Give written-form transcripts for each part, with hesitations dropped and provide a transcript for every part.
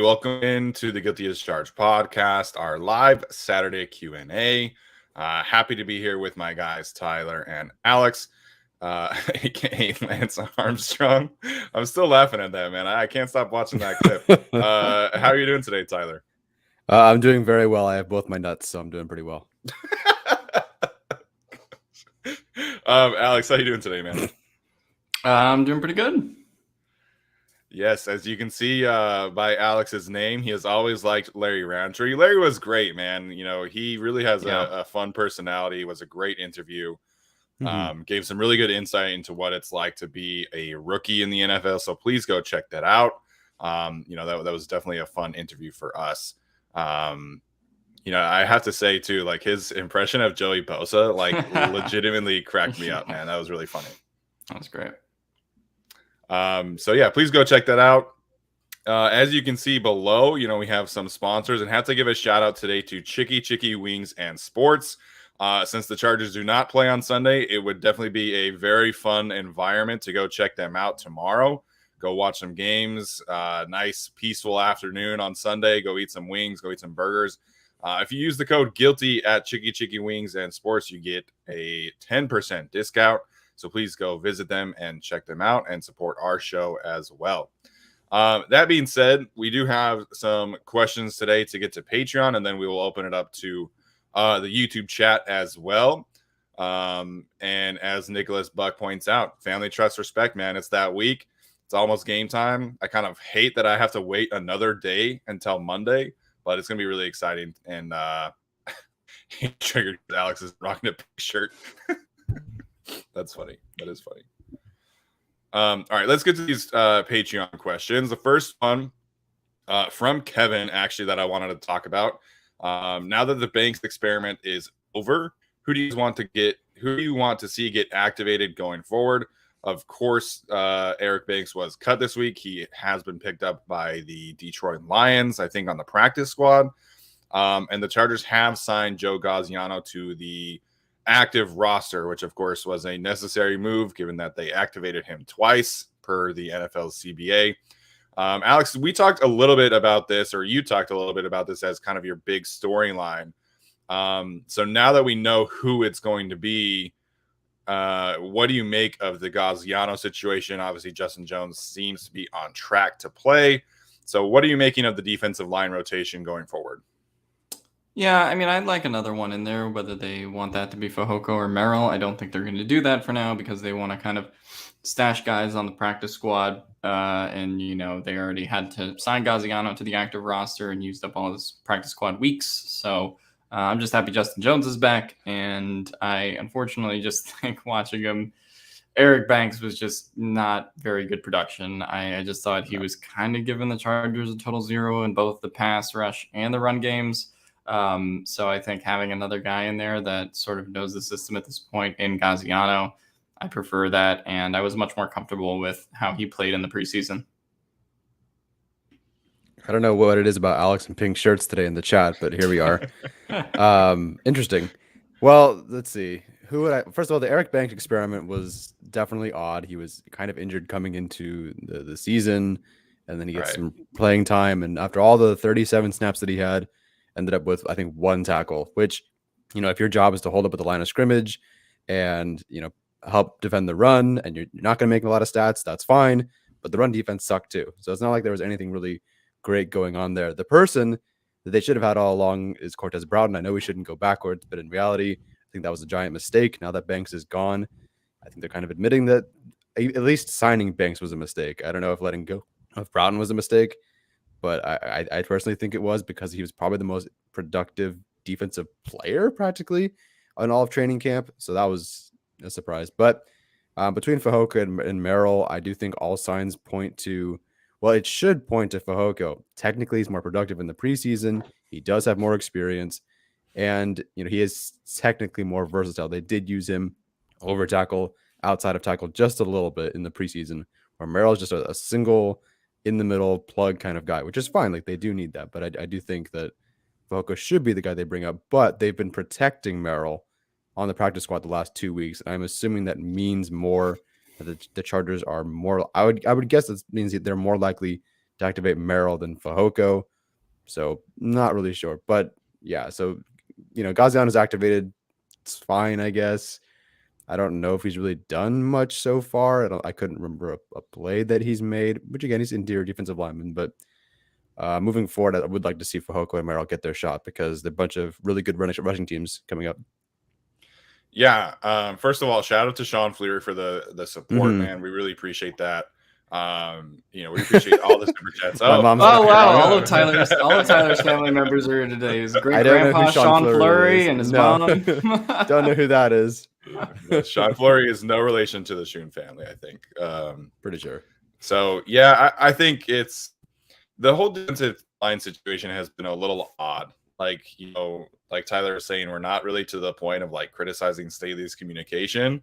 welcome into the Guilty as Charged podcast, our live Saturday Q&A. Happy to be here with my guys, Tyler and Alex, aka Lance Armstrong. I'm still laughing at that, man. I can't stop watching that clip. How are you doing today, Tyler? I'm doing very well. I have both my nuts, so I'm doing pretty well. Alex, how you doing today, man? I'm doing pretty good. Yes, as you can see by Alex's name, he has always liked Larry Roundtree. Larry was great, man. You know, he really has a fun personality. It was a great interview. Gave some really good insight into what it's like to be a rookie in the NFL. So please go check that out. That was definitely a fun interview for us. I have to say too, like his impression of Joey Bosa, like legitimately cracked me up, man. That was really funny. That was great. Please go check that out. As you can see below, we have some sponsors and have to give a shout out today to Chicky Wings and Sports. Since the Chargers do not play on Sunday, it would definitely be a very fun environment to go check them out tomorrow. Go watch some games. Nice, peaceful afternoon on Sunday. Go eat some wings. Go eat some burgers. If you use the code GUILTY at Chicky Wings and Sports, you get a 10% discount. So please go visit them and check them out and support our show as well. That being said, we do have some questions today to get to Patreon, and then we will open it up to the YouTube chat as well. And as Nicholas Buck points out, family, trust, respect, man. It's that week. It's almost game time. I kind of hate that I have to wait another day until Monday, but it's going to be really exciting. And he triggered Alex is rocking a pink shirt. That's funny. That is funny. All right, let's get to these Patreon questions. The first one from Kevin, actually, that I wanted to talk about. Now that the Banks experiment is over, who do you want to see get activated going forward? Of course, Eric Banks was cut this week. He has been picked up by the Detroit Lions, I think, on the practice squad. And the Chargers have signed Joe Gaziano to the active roster, which of course was a necessary move given that they activated him twice per the NFL CBA. Alex, we talked a little bit about this, or you talked a little bit about this as kind of your big storyline. So now that we know who it's going to be, what do you make of the Gaziano situation? Obviously, Justin Jones seems to be on track to play. So what are you making of the defensive line rotation going forward? Yeah, I mean, I'd like another one in there, whether they want that to be Fehoko or Merrill. I don't think they're going to do that for now because they want to kind of stash guys on the practice squad. And they already had to sign Gaziano to the active roster and used up all his practice squad weeks. So I'm just happy Justin Jones is back. And I unfortunately just think watching him, Eric Banks was just not very good production. I just thought he was kind of giving the Chargers a total zero in both the pass rush and the run games. So I think having another guy in there that sort of knows the system at this point in Gaziano, I prefer that. And I was much more comfortable with how he played in the preseason. I don't know what it is about Alex and pink shirts today in the chat, but here we are. Interesting. Well, let's see. First of all, the Eric Banks experiment was definitely odd. He was kind of injured coming into the season, and then he gets some playing time. And after all the 37 snaps that he had, ended up with, I think, one tackle, which, if your job is to hold up at the line of scrimmage and, help defend the run, and you're not going to make a lot of stats, that's fine. But the run defense sucked too. So it's not like there was anything really great going on there. The person that they should have had all along is Cortez Broughton. I know we shouldn't go backwards, but in reality, I think that was a giant mistake. Now that Banks is gone, I think they're kind of admitting that at least signing Banks was a mistake. I don't know if letting go of Broughton was a mistake, but I personally think it was because he was probably the most productive defensive player practically on all of training camp. So that was a surprise. But between Fehoko and Merrill, I do think all signs point to, well, it should point to Fehoko. Technically, he's more productive in the preseason. He does have more experience. And, he is technically more versatile. They did use him over tackle, outside of tackle just a little bit in the preseason, where Merrill is just a single in the middle plug kind of guy, which is fine. Like, they do need that. But I do think that Fehoko should be the guy they bring up. But they've been protecting Merrill on the practice squad the last 2 weeks. And I'm assuming that means more that the Chargers are more, I would guess it means that they're more likely to activate Merrill than Fahoko. So not really sure. But yeah, so Gaziano's activated. It's fine, I guess. I don't know if he's really done much so far. I couldn't remember a play that he's made, which again, he's interior defensive lineman. But moving forward, I would like to see Fahoko and Merrill get their shot because they're a bunch of really good rushing teams coming up. Yeah. First of all, shout out to Sean Fleury for the support, man. We really appreciate that. We appreciate all the super chats. My mom's wow! All of Tyler's family members are here today. His great grandpa Sean Fleury and his mom. Don't know who that is. Sean Fleury is no relation to the Schoen family, I think. Pretty sure. So yeah, I think it's the whole defensive line situation has been a little odd. Like Tyler was saying, we're not really to the point of like criticizing Staley's communication.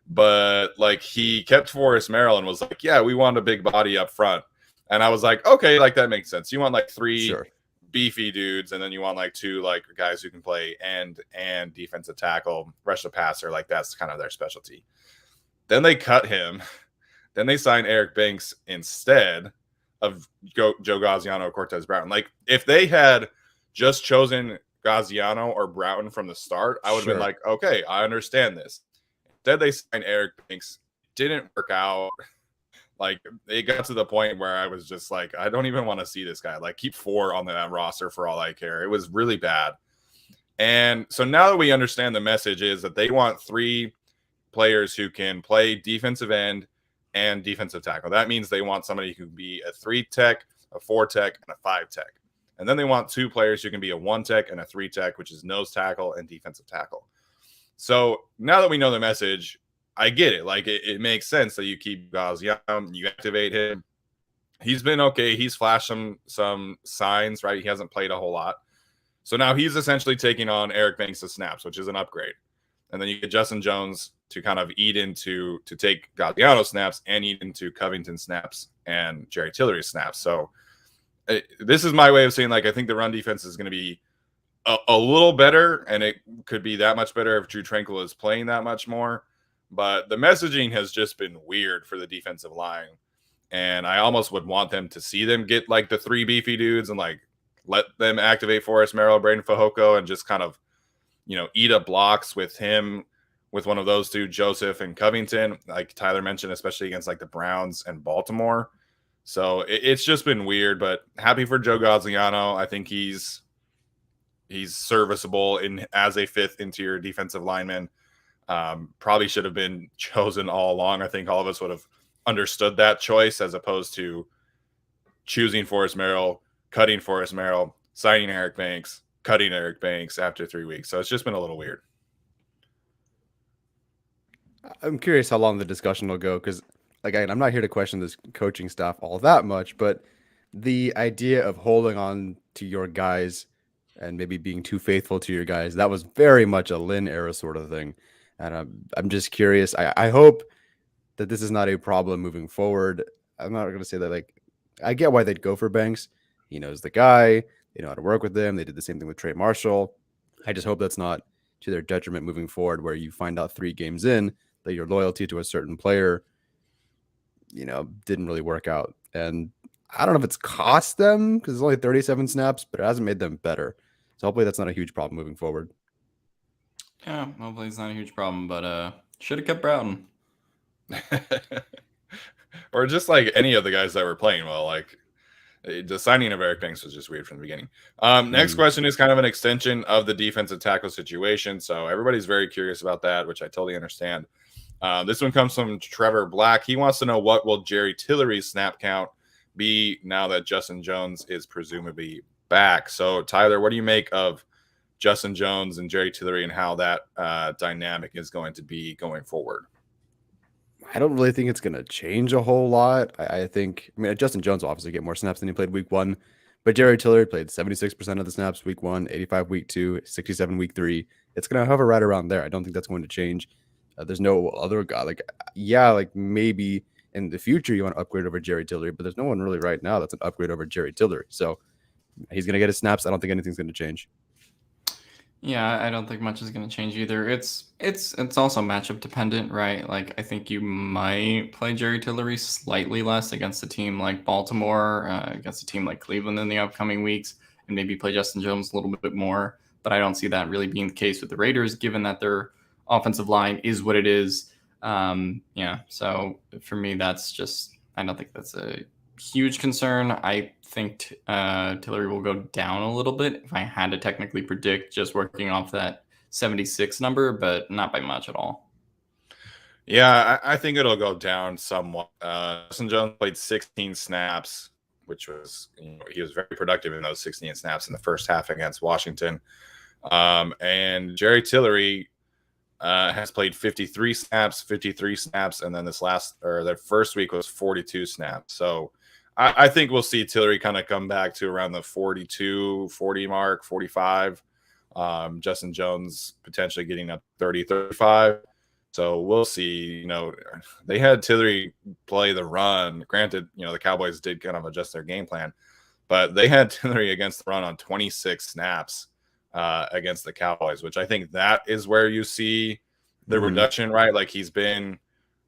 But like he kept Forrest Merrill and was like, yeah, we want a big body up front. And I was like, okay, like that makes sense. You want like three beefy dudes, and then you want like two like guys who can play end and defensive tackle, rush the passer. Like that's kind of their specialty. Then they cut him. Then they signed Eric Banks instead of Joe Gaziano or Cortez Broughton. Like if they had just chosen Gaziano or Broughton from the start, I would have been like, okay, I understand this. Instead, they signed Eric Banks. Didn't work out. Like it got to the point where I was just like, I don't even want to see this guy. Like keep 4 on that roster for all I care. It was really bad. And so now that we understand the message is that they want 3 players who can play defensive end and defensive tackle. That means they want somebody who can be a 3 tech, a 4 tech, and a 5 tech. And then they want 2 players who can be a 1 tech and a 3 tech, which is nose tackle and defensive tackle. So now that we know the message, I get it. Like it makes sense that you keep Gaziano, you activate him. He's been okay. He's flashed some signs, right? He hasn't played a whole lot. So now he's essentially taking on Eric Banks' snaps, which is an upgrade. And then you get Justin Jones to kind of to take Gaziano snaps and eat into Covington snaps and Jerry Tillery snaps. So this is my way of saying, like, I think the run defense is going to be a little better, and it could be that much better if Drew Tranquil is playing that much more. But the messaging has just been weird for the defensive line. And I almost would want them to see them get like the 3 beefy dudes and like let them activate Forrest Merrill, Braden Fahoko, and just kind of, eat up blocks with him, with one of those 2, Joseph and Covington, like Tyler mentioned, especially against like the Browns and Baltimore. So it's just been weird, but happy for Joe Gaziano. I think he's serviceable as a 5th interior defensive lineman. Probably should have been chosen all along. I think all of us would have understood that choice as opposed to choosing Forrest Merrill, cutting Forrest Merrill, signing Eric Banks, cutting Eric Banks after 3 weeks. So it's just been a little weird. I'm curious how long the discussion will go because, again, I'm not here to question this coaching staff all that much, but the idea of holding on to your guys and maybe being too faithful to your guys, that was very much a Lynn era sort of thing. And I'm just curious. I hope that this is not a problem moving forward. I'm not going to say that, like, I get why they'd go for Banks. He knows the guy. They know how to work with them. They did the same thing with Trey Marshall. I just hope that's not to their detriment moving forward, where you find out 3 games in that your loyalty to a certain player, didn't really work out. And I don't know if it's cost them because it's only 37 snaps, but it hasn't made them better. So hopefully that's not a huge problem moving forward. Yeah, hopefully it's not a huge problem, but should have kept Broughton. Or just like any of the guys that were playing well. Like the signing of Eric Banks was just weird from the beginning. Next question is kind of an extension of the defensive tackle situation. So everybody's very curious about that, which I totally understand. This one comes from Trevor Black. He wants to know, what will Jerry Tillery's snap count be now that Justin Jones is presumably back? So Tyler, what do you make of Justin Jones and Jerry Tillery and how that dynamic is going to be going forward? I don't really think it's going to change a whole lot. I mean, Justin Jones will obviously get more snaps than he played week 1, but Jerry Tillery played 76% of the snaps week 1, 85 week 2, 67 week 3. It's going to hover right around there. I don't think that's going to change. There's no other guy. Like maybe in the future you want to upgrade over Jerry Tillery, but there's no one really right now that's an upgrade over Jerry Tillery. So he's going to get his snaps. I don't think anything's going to change. Yeah, I don't think much is going to change either. It's also matchup dependent, right? Like I think you might play Jerry Tillery slightly less against a team like Baltimore, against a team like Cleveland in the upcoming weeks, and maybe play Justin Jones a little bit more. But I don't see that really being the case with the Raiders, given that their offensive line is what it is. Yeah, so for me, that's just I don't think that's a huge concern. I think Tillery will go down a little bit if I had to technically predict, just working off that 76 number, but not by much at all. Yeah, I think it'll go down somewhat. Justin Jones played 16 snaps, which was, he was very productive in those 16 snaps in the first half against Washington. And Jerry Tillery has played 53 snaps, and then their first week was 42 snaps. So I think we'll see Tillery kind of come back to around the 42, 40 mark, 45. Justin Jones potentially getting up 30, 35. So we'll see. They had Tillery play the run. Granted, the Cowboys did kind of adjust their game plan, but they had Tillery against the run on 26 snaps against the Cowboys, which I think that is where you see the reduction, right? Like he's been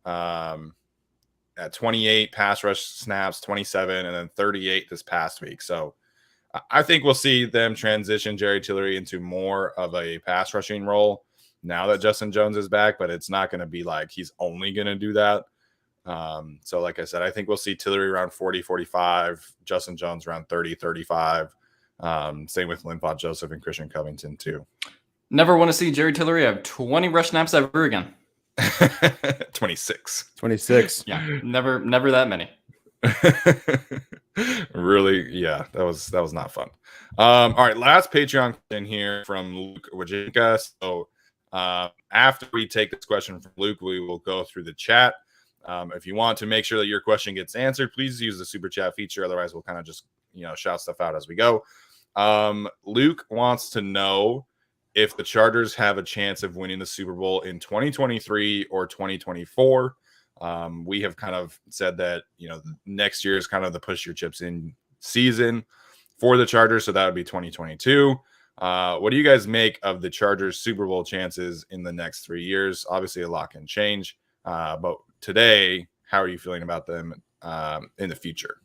at 28 pass rush snaps, 27, and then 38 this past week. So I think we'll see them transition Jerry Tillery into more of a pass rushing role now that Justin Jones is back, but it's not going to be like he's only going to do that. So like I said, I think we'll see Tillery around 40, 45, Justin Jones around 30, 35. Same with Linval Joseph and Christian Covington too. Never want to see Jerry Tillery have 20 rush snaps ever again. 26. Yeah, never that many. Really, yeah, that was not fun. All right, last Patreon question here from Luke Wajinka. So after we take this question from Luke, we will go through the chat. If you want to make sure that your question gets answered, please use the super chat feature. Otherwise, we'll kind of just shout stuff out as we go. Luke wants to know if the Chargers have a chance of winning the Super Bowl in 2023 or 2024. We have kind of said that, next year is kind of the push your chips in season for the Chargers. So that would be 2022. What do you guys make of the Chargers Super Bowl chances in the next 3 years? Obviously, a lot can change. But today, how are you feeling about them in the future?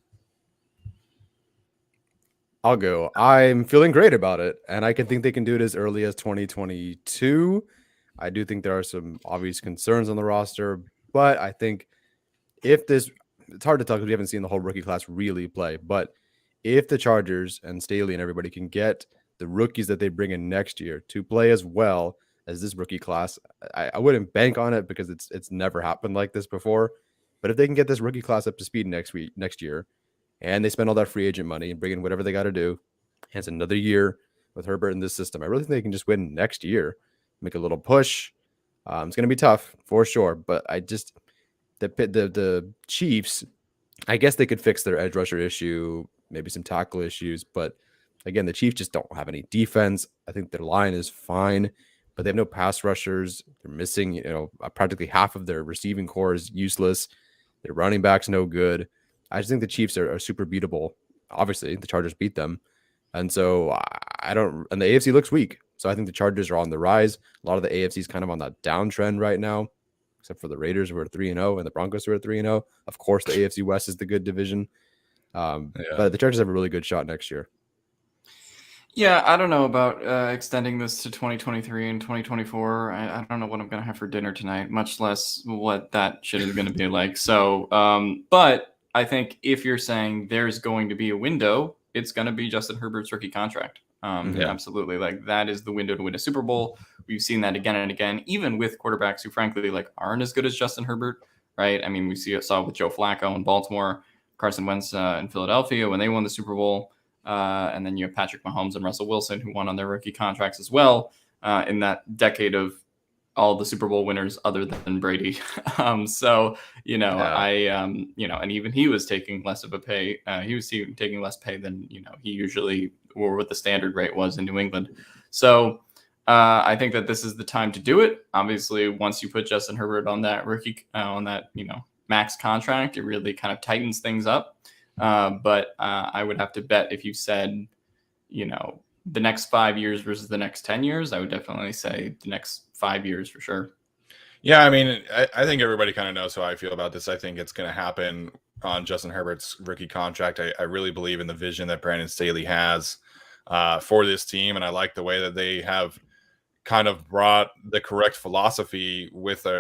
I'll go. I'm feeling great about it, and I can think they can do it as early as 2022. I do think there are some obvious concerns on the roster, but I think it's hard to tell because we haven't seen the whole rookie class really play, but if the Chargers and Staley and everybody can get the rookies that they bring in next year to play as well as this rookie class, I wouldn't bank on it because it's never happened like this before. But if they can get this rookie class up to speed next year, and they spend all that free agent money and bring in whatever they got to do, and it's another year with Herbert in this system, I really think they can just win next year, make a little push. It's going to be tough for sure, but I just the Chiefs, I guess they could fix their edge rusher issue, maybe some tackle issues, but again, the Chiefs just don't have any defense. I think their line is fine, but they have no pass rushers. They're missing, practically half of their receiving core is useless. Their running back's no good. I just think the Chiefs are super beatable. Obviously, the Chargers beat them. And so and the AFC looks weak. So I think the Chargers are on the rise. A lot of the AFC is kind of on that downtrend right now, except for the Raiders who are 3-0 and the Broncos who are 3-0. Of course, the AFC West is the good division. But the Chargers have a really good shot next year. Yeah, I don't know about extending this to 2023 and 2024. I don't know what I'm going to have for dinner tonight, much less what that shit is going to be like. So, but I think if you're saying there's going to be a window, it's going to be Justin Herbert's rookie contract. Absolutely. Like that is the window to win a Super Bowl. We've seen that again and again, even with quarterbacks who frankly aren't as good as Justin Herbert, right? I mean, we saw with Joe Flacco in Baltimore, Carson Wentz in Philadelphia when they won the Super Bowl. And then you have Patrick Mahomes and Russell Wilson who won on their rookie contracts as well in that decade of all the Super Bowl winners other than Brady. And even he was taking less of a pay. He was taking less pay than, he usually, or what the standard rate was in New England. So I think that this is the time to do it. Obviously, once you put Justin Herbert on that rookie, max contract, it really kind of tightens things up. But I would have to bet if you said, the next 5 years versus the next 10 years, I would definitely say the next 5 years for sure. Yeah, I mean, I think everybody kind of knows how I feel about this. I think it's going to happen on Justin Herbert's rookie contract. I really believe in the vision that Brandon Staley has for this team, and I like the way that they have kind of brought the correct philosophy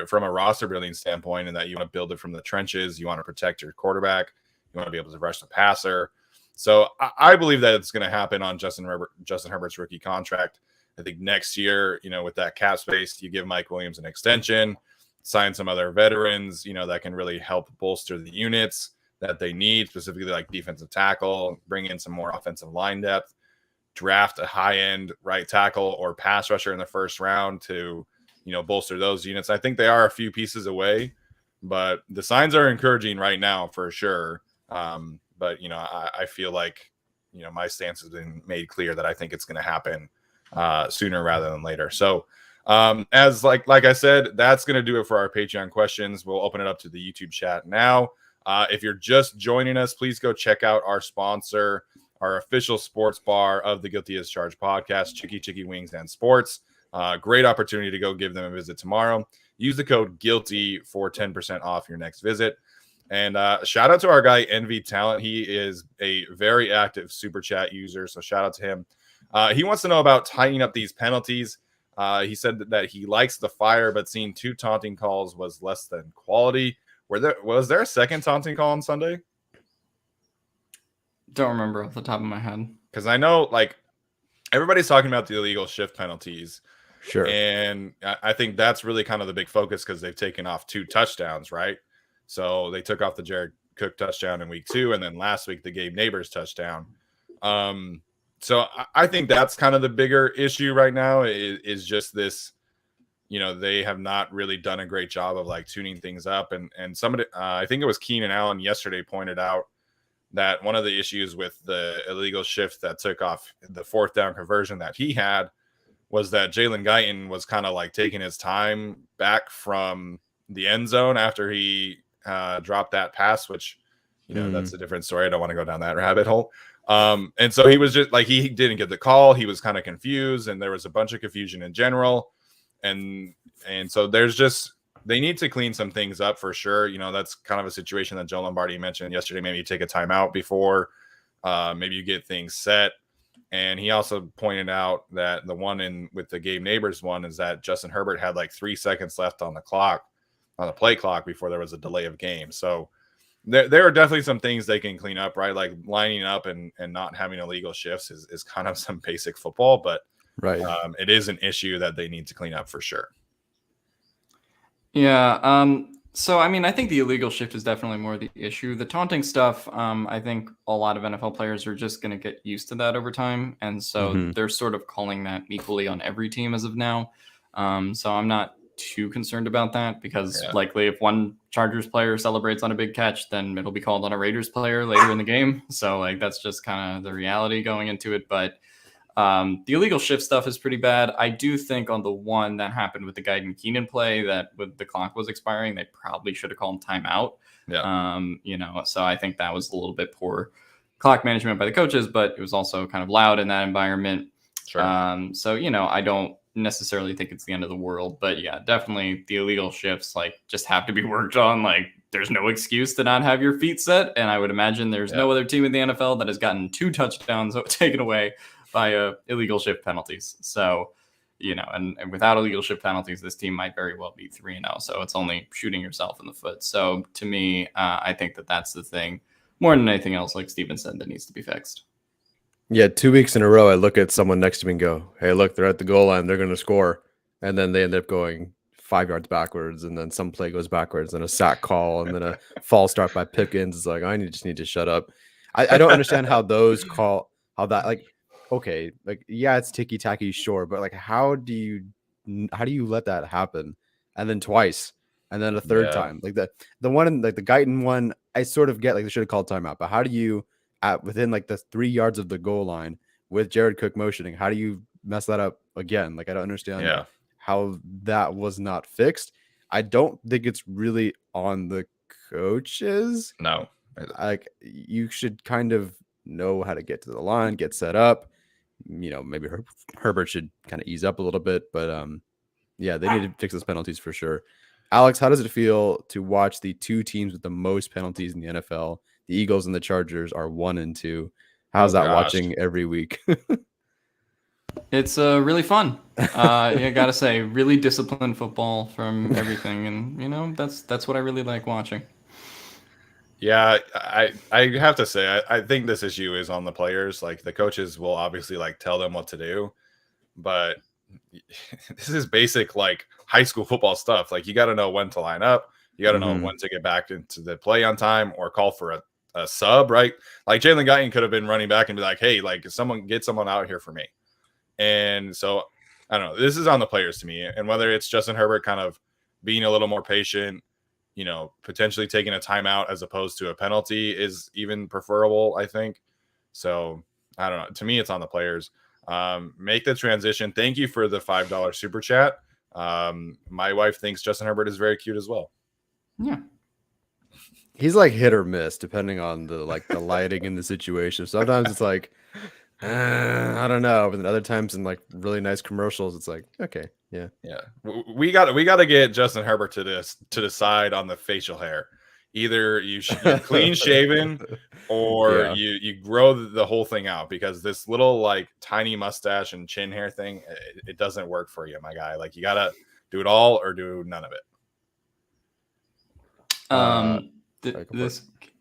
from a roster building standpoint, and that you want to build it from the trenches. You want to protect your quarterback. You want to be able to rush the passer. So I believe that it's going to happen on Justin Herbert's rookie contract. I think next year, with that cap space, you give Mike Williams an extension, sign some other veterans, that can really help bolster the units that they need, specifically like defensive tackle, bring in some more offensive line depth, draft a high-end right tackle or pass rusher in the first round to, bolster those units. I think they are a few pieces away, but the signs are encouraging right now for sure. But, I feel like, my stance has been made clear that I think it's going to happen sooner rather than later. So as like I said, that's going to do it for our Patreon questions. We'll open it up to the YouTube chat now. If you're just joining us, please go check out our sponsor, our official sports bar of the Guilty as Charged podcast, Chicky Wings and Sports. Great opportunity to go give them a visit tomorrow. Use the code GUILTY for 10% off your next visit. And shout out to our guy, Envy Talent. He is a very active super chat user, so shout out to him. He wants to know about tightening up these penalties. He said that he likes the fire, but seeing 2 taunting calls was less than quality. Was there a second taunting call on Sunday? Don't remember off the top of my head. Because I know, everybody's talking about the illegal shift penalties. Sure. And I think that's really kind of the big focus because they've taken off 2 touchdowns, right? So they took off the Jared Cook touchdown in week 2, and then last week the Gabe Neighbors touchdown. So I think that's kind of the bigger issue right now is just this, they have not really done a great job of tuning things up. And somebody, I think it was Keenan Allen yesterday pointed out that one of the issues with the illegal shift that took off the 4th down conversion that he had was that Jalen Guyton was kind of taking his time back from the end zone after he dropped that pass, which, that's a different story. I don't want to go down that rabbit hole. And so he was just he didn't get the call. He was kind of confused, and there was a bunch of confusion in general. And so they need to clean some things up for sure. That's kind of a situation that Joe Lombardi mentioned yesterday. Maybe you take a timeout before, maybe you get things set. And he also pointed out that the one with the Gabe Neighbors one is that Justin Herbert had 3 seconds left on the play clock before there was a delay of game. So there are definitely some things they can clean up, right? Like lining up and not having illegal shifts is kind of some basic football, but right. It is an issue that they need to clean up for sure. Yeah. So, I mean, I think the illegal shift is definitely more the issue. The taunting stuff, I think a lot of NFL players are just going to get used to that over time. And so they're sort of calling that equally on every team as of now. So I'm not too concerned about that because likely if one Chargers player celebrates on a big catch, then it'll be called on a Raiders player later in the game. So that's just kind of the reality going into it. But the illegal shift stuff is pretty bad. I do think on the one that happened with the Guyton Keenan play that with the clock was expiring, they probably should have called timeout. Yeah. So I think that was a little bit poor clock management by the coaches, but it was also kind of loud in that environment. Sure. So, I don't necessarily think it's the end of the world, but yeah, definitely the illegal shifts just have to be worked on. There's no excuse to not have your feet set. And I would imagine there's no other team in the NFL that has gotten 2 touchdowns taken away by illegal shift penalties. So, and without illegal shift penalties, this team might very well be 3-0. So it's only shooting yourself in the foot. So to me, I think that's the thing more than anything else, like Steven said, that needs to be fixed. Yeah, 2 weeks in a row, I look at someone next to me and go, hey, look, they're at the goal line. They're going to score. And then they end up going 5 yards backwards. And then some play goes backwards and a sack call and then a false start by Pickens. It's just need to shut up. I don't understand how okay, it's ticky-tacky, sure. But how do you let that happen? And then twice. And then a third time. The one, the Guyton one, I sort of get they should have called timeout. But how do you, within the 3 yards of the goal line with Jared Cook motioning, how do you mess that up again? I don't understand how that was not fixed. I don't think it's really on the coaches. No. You should kind of know how to get to the line, get set up, maybe Herbert should kind of ease up a little bit, but yeah, they need to fix those penalties for sure. Alex, how does it feel to watch the two teams with the most penalties in the NFL? The Eagles and the Chargers are 1 and 2. How's Oh, that gosh. watching every week? It's really fun. I gotta say, really disciplined football from everything, and that's what I really like watching. Yeah, I have to say, I think this issue is on the players. Like the coaches will obviously like tell them what to do, but this is basic like high school football stuff. Like you got to know when to line up, you got to know when to get back into the play on time or call for a sub, right? Like Jalen Guyton could have been running back and be like, hey, like someone get someone out here for me. And so I don't know. This is on the players to me, and whether it's Justin Herbert kind of being a little more patient, potentially taking a timeout as opposed to a penalty is even preferable, I think. So I don't know. To me, it's on the players. Make the transition. Thank you for the $5 super chat. My wife thinks Justin Herbert is very cute as well. Yeah. He's like hit or miss depending on the lighting and the situation. Sometimes it's like, I don't know. But then other times in like really nice commercials, it's like, okay, yeah. We got to get Justin Herbert to decide on the facial hair. Either you're clean shaven or you grow the whole thing out, because this little like tiny mustache and chin hair thing, it doesn't work for you, my guy. Like you got to do it all or do none of it.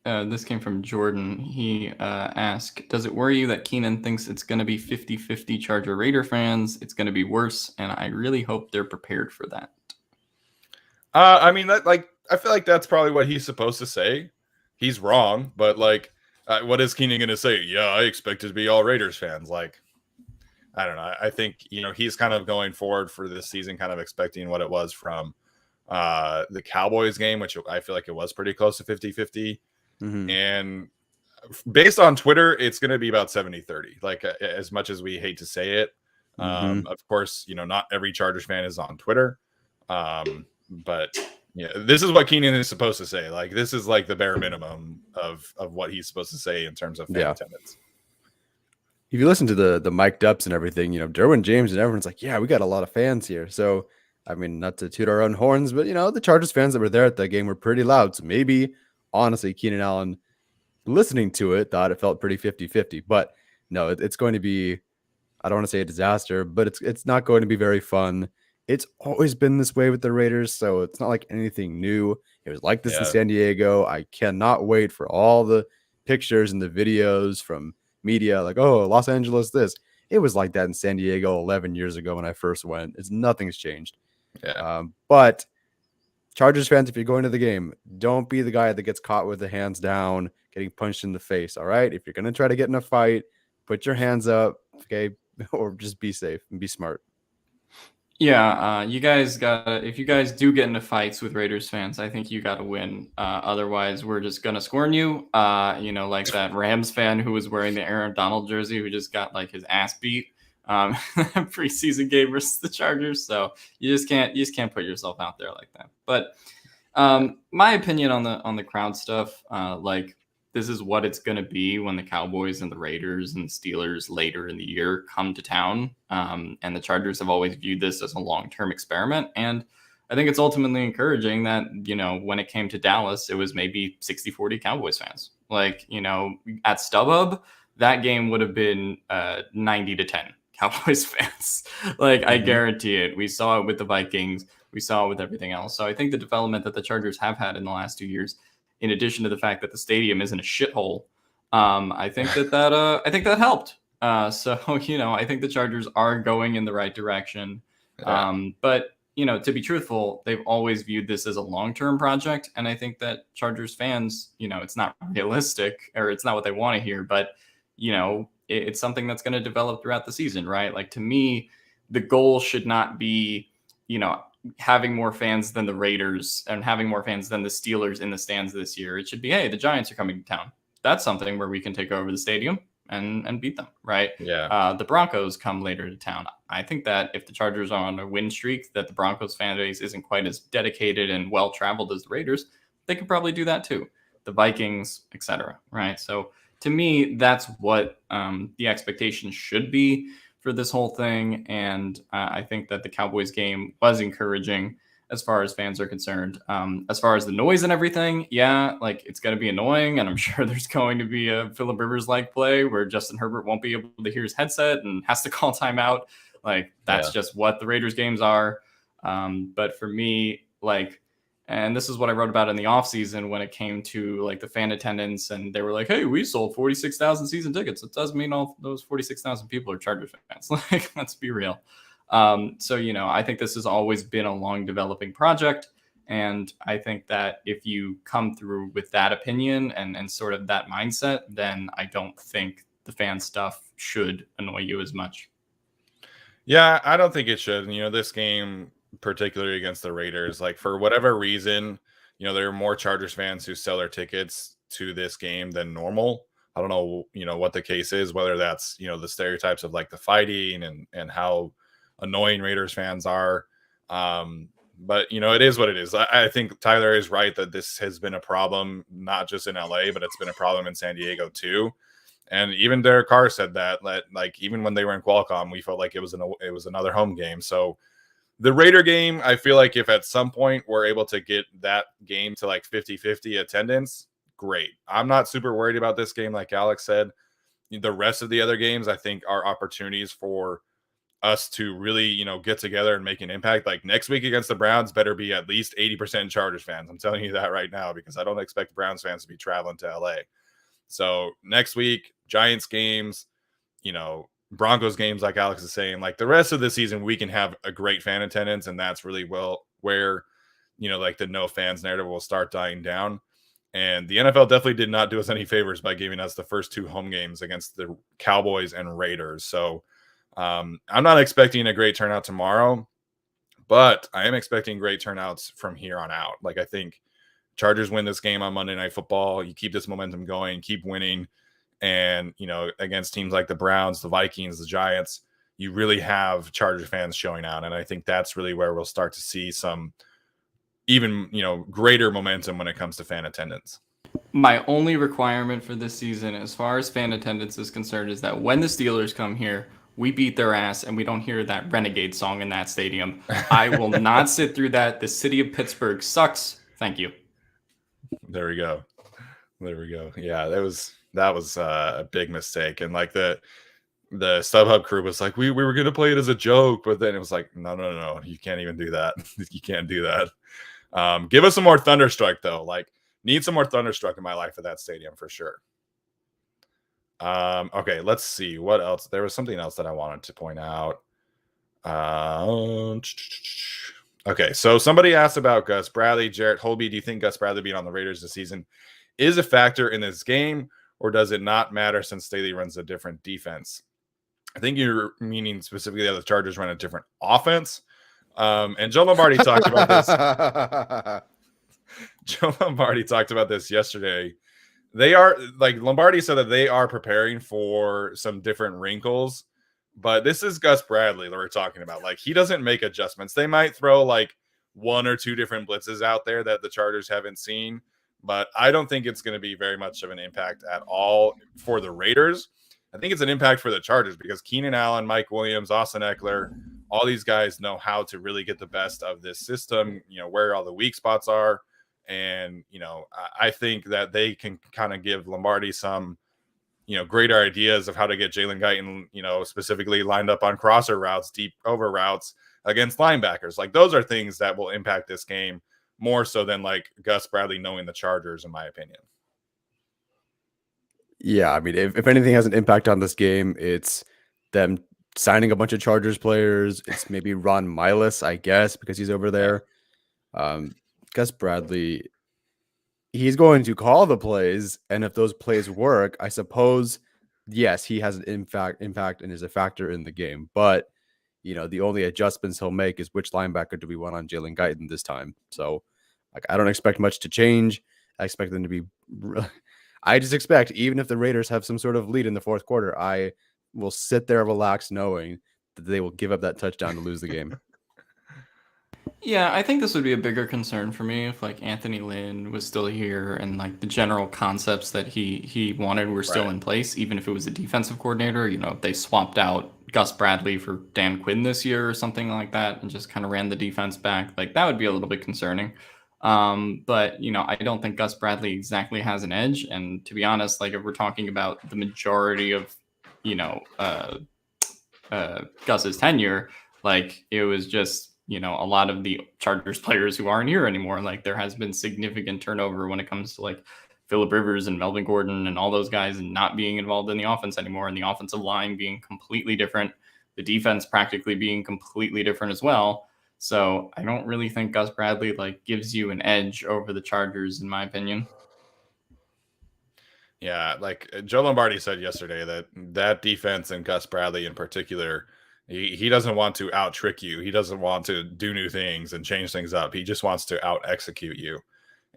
This came from Jordan. He asked, does it worry you that Keenan thinks it's going to be 50-50 Charger Raider fans? It's going to be worse, and I really hope they're prepared for that. I mean, I feel like that's probably what he's supposed to say. He's wrong, but like, what is Keenan going to say? Yeah, I expect it to be all Raiders fans. Like, I don't know. I think, he's kind of going forward for this season, kind of expecting what it was from the Cowboys game, which I feel like it was pretty close to 50-50. Mm-hmm. And based on Twitter, it's going to be about 70-30. Like, as much as we hate to say it, of course, not every Chargers fan is on Twitter. But yeah, this is what Keenan is supposed to say. Like, this is like the bare minimum of what he's supposed to say in terms of fan attendance. If you listen to the mic'd ups and everything, Derwin James and everyone's like, yeah, we got a lot of fans here. So, I mean, not to toot our own horns, but, the Chargers fans that were there at that game were pretty loud. So maybe, honestly, Keenan Allen, listening to it, thought it felt pretty 50-50. But no, it's going to be, I don't want to say a disaster, but it's not going to be very fun. It's always been this way with the Raiders, so it's not like anything new. It was like this in San Diego. I cannot wait for all the pictures and the videos from media, like, oh, Los Angeles this. It was like that in San Diego 11 years ago when I first went. Nothing's changed. But Chargers fans, if you're going to the game, don't be the guy that gets caught with the hands down, getting punched in the face, all right? If you're going to try to get in a fight, put your hands up, okay? Or just be safe and be smart. Yeah, you guys if you guys do get into fights with Raiders fans, I think you got to win. Otherwise, we're just going to scorn you. Like that Rams fan who was wearing the Aaron Donald jersey who just got like his ass beat preseason game versus the Chargers. So you just can't put yourself out there like that. But my opinion on the crowd stuff, this is what it's going to be when the Cowboys and the Raiders and Steelers later in the year come to town. And the Chargers have always viewed this as a long-term experiment. And I think it's ultimately encouraging that, when it came to Dallas, it was maybe 60-40 Cowboys fans. Like, at StubHub, that game would have been 90-10 Cowboys fans. Like, I guarantee it. We saw it with the Vikings. We saw it with everything else. So I think the development that the Chargers have had in the last 2 years, in addition to the fact that the stadium isn't a shithole, I think that helped. So I think the Chargers are going in the right direction. But to be truthful, they've always viewed this as a long-term project, and I think that Chargers fans, it's not realistic, or it's not what they want to hear, but it's something that's going to develop throughout the season, right? Like, to me, the goal should not be, having more fans than the Raiders and having more fans than the Steelers in the stands this year. It should be, hey, the Giants are coming to town. That's something where we can take over the stadium and beat them, right? Yeah. The Broncos come later to town. I think that if the Chargers are on a win streak, that the Broncos fan base isn't quite as dedicated and well-traveled as the Raiders, they could probably do that too. The Vikings, etc. Right? So to me, that's what the expectation should be for this whole thing. And I think that the Cowboys game was encouraging as far as fans are concerned. As far as the noise and everything, yeah, like it's going to be annoying. And I'm sure there's going to be a Phillip Rivers like play where Justin Herbert won't be able to hear his headset and has to call timeout. Like that's just what the Raiders games are. But for me, like, and this is what I wrote about in the offseason when it came to like the fan attendance, and they were like, hey, we sold 46,000 season tickets. It doesn't mean all those 46,000 people are Chargers fans. Like, let's be real. So, I think this has always been a long developing project. And I think that if you come through with that opinion and sort of that mindset, then I don't think the fan stuff should annoy you as much. Yeah, I don't think it should. This game, particularly against the Raiders, like for whatever reason, there are more Chargers fans who sell their tickets to this game than normal. I don't know, what the case is, whether that's, the stereotypes of like the fighting and how annoying Raiders fans are. But it is what it is. I think Tyler is right that this has been a problem, not just in LA, but it's been a problem in San Diego too. And even Derek Carr said that like even when they were in Qualcomm, we felt like it was another home game. So the Raider game, I feel like if at some point we're able to get that game to like 50-50 attendance, great. I'm not super worried about this game, like Alex said. The rest of the other games, I think, are opportunities for us to really, get together and make an impact. Like next week against the Browns better be at least 80% Chargers fans. I'm telling you that right now because I don't expect Browns fans to be traveling to LA. So next week, Giants games, Broncos games, like Alex is saying, like the rest of the season, we can have a great fan attendance. And that's really where, like the no fans narrative will start dying down. And the NFL definitely did not do us any favors by giving us the first two home games against the Cowboys and Raiders. So I'm not expecting a great turnout tomorrow, but I am expecting great turnouts from here on out. Like I think Chargers win this game on Monday Night Football. You keep this momentum going, keep winning. And, against teams like the Browns, the Vikings, the Giants, you really have Chargers fans showing out. And I think that's really where we'll start to see some even, greater momentum when it comes to fan attendance. My only requirement for this season, as far as fan attendance is concerned, is that when the Steelers come here, we beat their ass and we don't hear that Renegade song in that stadium. I will not sit through that. The city of Pittsburgh sucks. Thank you. There we go. Yeah, that was a big mistake. And like the StubHub crew was like, we were going to play it as a joke, but then it was like, no, you can't even do that. You can't do that. Give us some more Thunderstruck though. Like need some more Thunderstruck in my life at that stadium for sure. Okay, let's see what else. There was something else that I wanted to point out. Okay, so somebody asked about Gus Bradley. Jarrett Holby, do you think Gus Bradley being on the Raiders this season is a factor in this game, or does it not matter since Staley runs a different defense? I think you're meaning specifically that the Chargers run a different offense. And Joe Lombardi talked about this. Joe Lombardi talked about this yesterday. They are like Lombardi said that they are preparing for some different wrinkles, but this is Gus Bradley that we're talking about. Like he doesn't make adjustments. They might throw like one or two different blitzes out there that the Chargers haven't seen, but I don't think it's going to be very much of an impact at all for the Raiders. I think it's an impact for the Chargers because Keenan Allen, Mike Williams, Austin Eckler, all these guys know how to really get the best of this system, where all the weak spots are. And, I think that they can kind of give Lombardi some, greater ideas of how to get Jalen Guyton, specifically lined up on crosser routes, deep over routes against linebackers. Like those are things that will impact this game more so than like Gus Bradley knowing the Chargers, in my opinion. Yeah, I mean, if anything has an impact on this game, it's them signing a bunch of Chargers players. It's maybe Ron Miles, I guess, because he's over there. Gus Bradley, he's going to call the plays, and if those plays work, I suppose, yes, he has an impact and is a factor in the game. But the only adjustments he'll make is which linebacker do we want on Jalen Guyton this time. So, like, I don't expect much to change. I expect them to be. I just expect, even if the Raiders have some sort of lead in the fourth quarter, I will sit there relaxed knowing that they will give up that touchdown to lose the game. Yeah, I think this would be a bigger concern for me if like Anthony Lynn was still here and like the general concepts that he wanted were still Right. in place, even if it was a defensive coordinator. You know, if they swapped out Gus Bradley for Dan Quinn this year or something like that and just kind of ran the defense back, like that would be a little bit concerning. But you know, I don't think Gus Bradley exactly has an edge. And to be honest, like if we're talking about the majority of, you know, Gus's tenure, like it was just, you know, a lot of the Chargers players who aren't here anymore. Like there has been significant turnover when it comes to like Phillip Rivers and Melvin Gordon and all those guys and not being involved in the offense anymore, and the offensive line being completely different, the defense practically being completely different as well. So I don't really think Gus Bradley like gives you an edge over the Chargers, in my opinion. Yeah, like Joe Lombardi said yesterday that defense and Gus Bradley in particular, he doesn't want to out trick you. He doesn't want to do new things and change things up. He just wants to out execute you.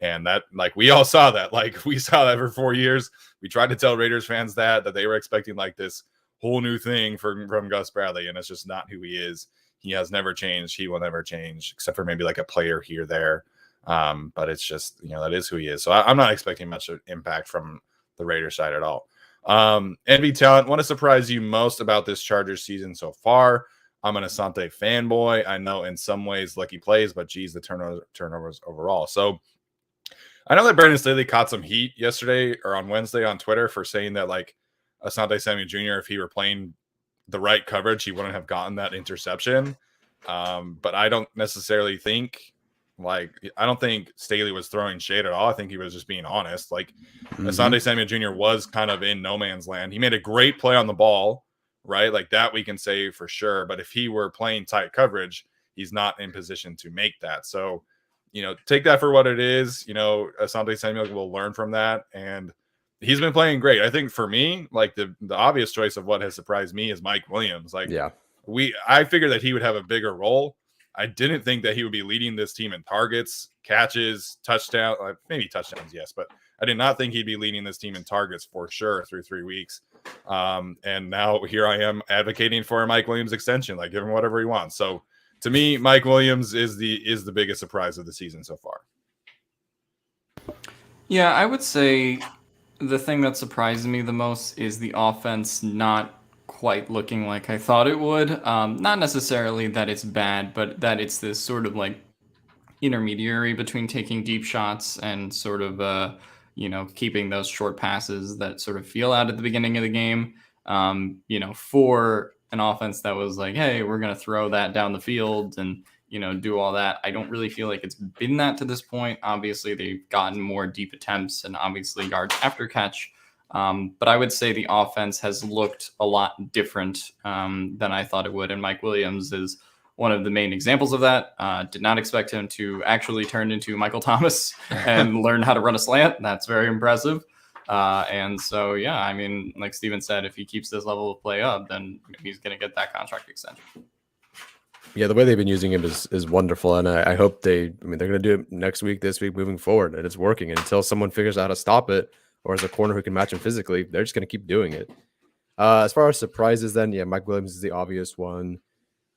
And that, like, we all saw that. Like, we saw that for 4 years. We tried to tell Raiders fans that they were expecting like this whole new thing from Gus Bradley, and it's just not who he is. He has never changed. He will never change, except for maybe like a player here there. But it's just, that is who he is. So I'm not expecting much impact from the Raiders side at all. NB Talent, want to surprise you most about this Chargers season so far? I'm an Asante fanboy. I know in some ways Lucky plays, but geez, the turnovers overall. So I know that Brandon Staley caught some heat yesterday or on Wednesday on Twitter for saying that like Asante Samuel Jr., if he were playing the right coverage, he wouldn't have gotten that interception. But I don't necessarily think I don't think Staley was throwing shade at all. I think he was just being honest. Like Asante Samuel Jr. was kind of in no man's land. He made a great play on the ball, right? Like that we can say for sure. But if he were playing tight coverage, he's not in position to make that. So, take that for what it is. Asante Samuel will learn from that. And he's been playing great. I think for me, like the obvious choice of what has surprised me is Mike Williams. Like, Yeah. I figured that he would have a bigger role. I didn't think that he would be leading this team in targets, catches, touchdown, maybe touchdowns, yes, but I did not think he'd be leading this team in targets for sure through 3 weeks. And now here I am advocating for a Mike Williams extension, like give him whatever he wants. So to me, Mike Williams is the biggest surprise of the season so far. Yeah, I would say the thing that surprised me the most is the offense not quite looking like I thought it would. Not necessarily that it's bad, but that it's this sort of like intermediary between taking deep shots and sort of, keeping those short passes that sort of feel out at the beginning of the game. For an offense that was like, hey, we're going to throw that down the field and, do all that. I don't really feel like it's been that to this point. Obviously, they've gotten more deep attempts and obviously yards after catch. But I would say the offense has looked a lot different than I thought it would. And Mike Williams is one of the main examples of that. Did not expect him to actually turn into Michael Thomas and learn how to run a slant. That's very impressive. And so, yeah, I mean, like Steven said, if he keeps this level of play up, then he's going to get that contract extension. Yeah, the way they've been using him is wonderful, and I hope they're going to do it next week, this week, moving forward, and it's working. And until someone figures out how to stop it, or as a corner who can match him physically, they're just going to keep doing it. As far as surprises, then, yeah, Mike Williams is the obvious one.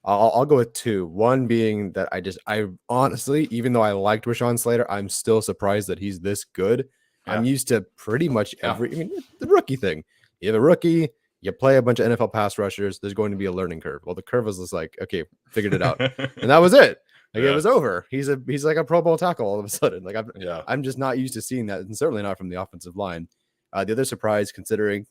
I'll go with two. One being that I honestly, even though I liked Rashawn Slater, I'm still surprised that he's this good. Yeah. I'm used to pretty much the rookie thing. You have a rookie. You play a bunch of NFL pass rushers, there's going to be a learning curve. Well, the curve was just like, okay, figured it out. And that was it. Like it was over. He's like a Pro Bowl tackle all of a sudden. Like I'm just not used to seeing that, and certainly not from the offensive line. The other surprise, considering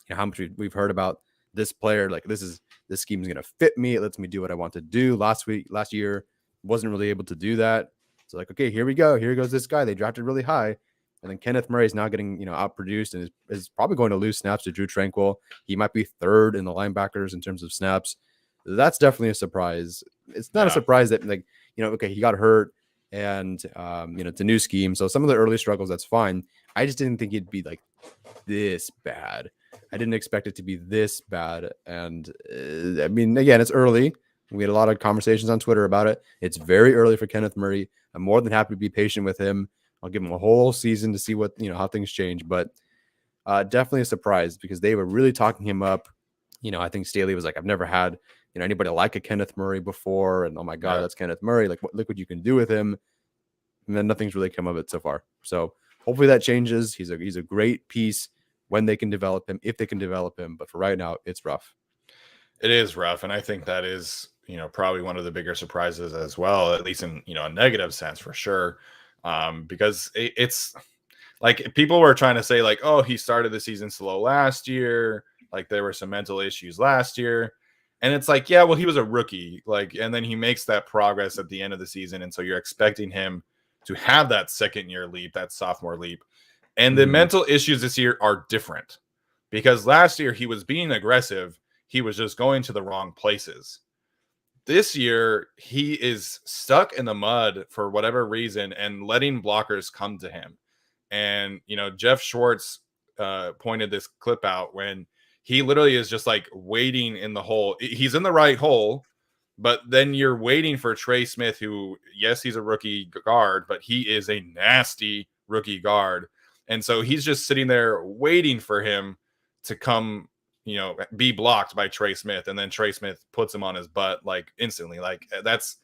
how much we've heard about this player, like this scheme is going to fit me. It lets me do what I want to do. Last year, wasn't really able to do that. So like, okay, here we go. Here goes this guy they drafted really high. And then Kenneth Murray is now getting, outproduced and is probably going to lose snaps to Drew Tranquill. He might be third in the linebackers in terms of snaps. That's definitely a surprise. It's not a surprise that okay, he got hurt and, it's a new scheme. So some of the early struggles, that's fine. I just didn't think he'd be like this bad. I didn't expect it to be this bad. And again, it's early. We had a lot of conversations on Twitter about it. It's very early for Kenneth Murray. I'm more than happy to be patient with him. I'll give him a whole season to see what, how things change, but definitely a surprise because they were really talking him up. I think Staley was like, I've never had anybody like a Kenneth Murray before, and oh my God, Yeah. that's Kenneth Murray. Like, look what you can do with him. And then nothing's really come of it so far. So hopefully that changes. He's a great piece when they can develop him, if they can develop him. But for right now, it's rough. It is rough, and I think that is, probably one of the bigger surprises as well, at least in, a negative sense for sure. Because it's like people were trying to say like, oh, he started the season slow last year, like there were some mental issues last year. And it's like, yeah, well, he was a rookie, like, and then he makes that progress at the end of the season, and so you're expecting him to have that second year leap, that sophomore leap. And the mental issues this year are different because last year he was being aggressive. He was just going to the wrong places. This year, he is stuck in the mud for whatever reason and letting blockers come to him. And, Jeff Schwartz pointed this clip out when he literally is just like waiting in the hole. He's in the right hole, but then you're waiting for Trey Smith, who, yes, he's a rookie guard, but he is a nasty rookie guard. And so he's just sitting there waiting for him to come, be blocked by Trey Smith. And then Trey Smith puts him on his butt like instantly. Like that's,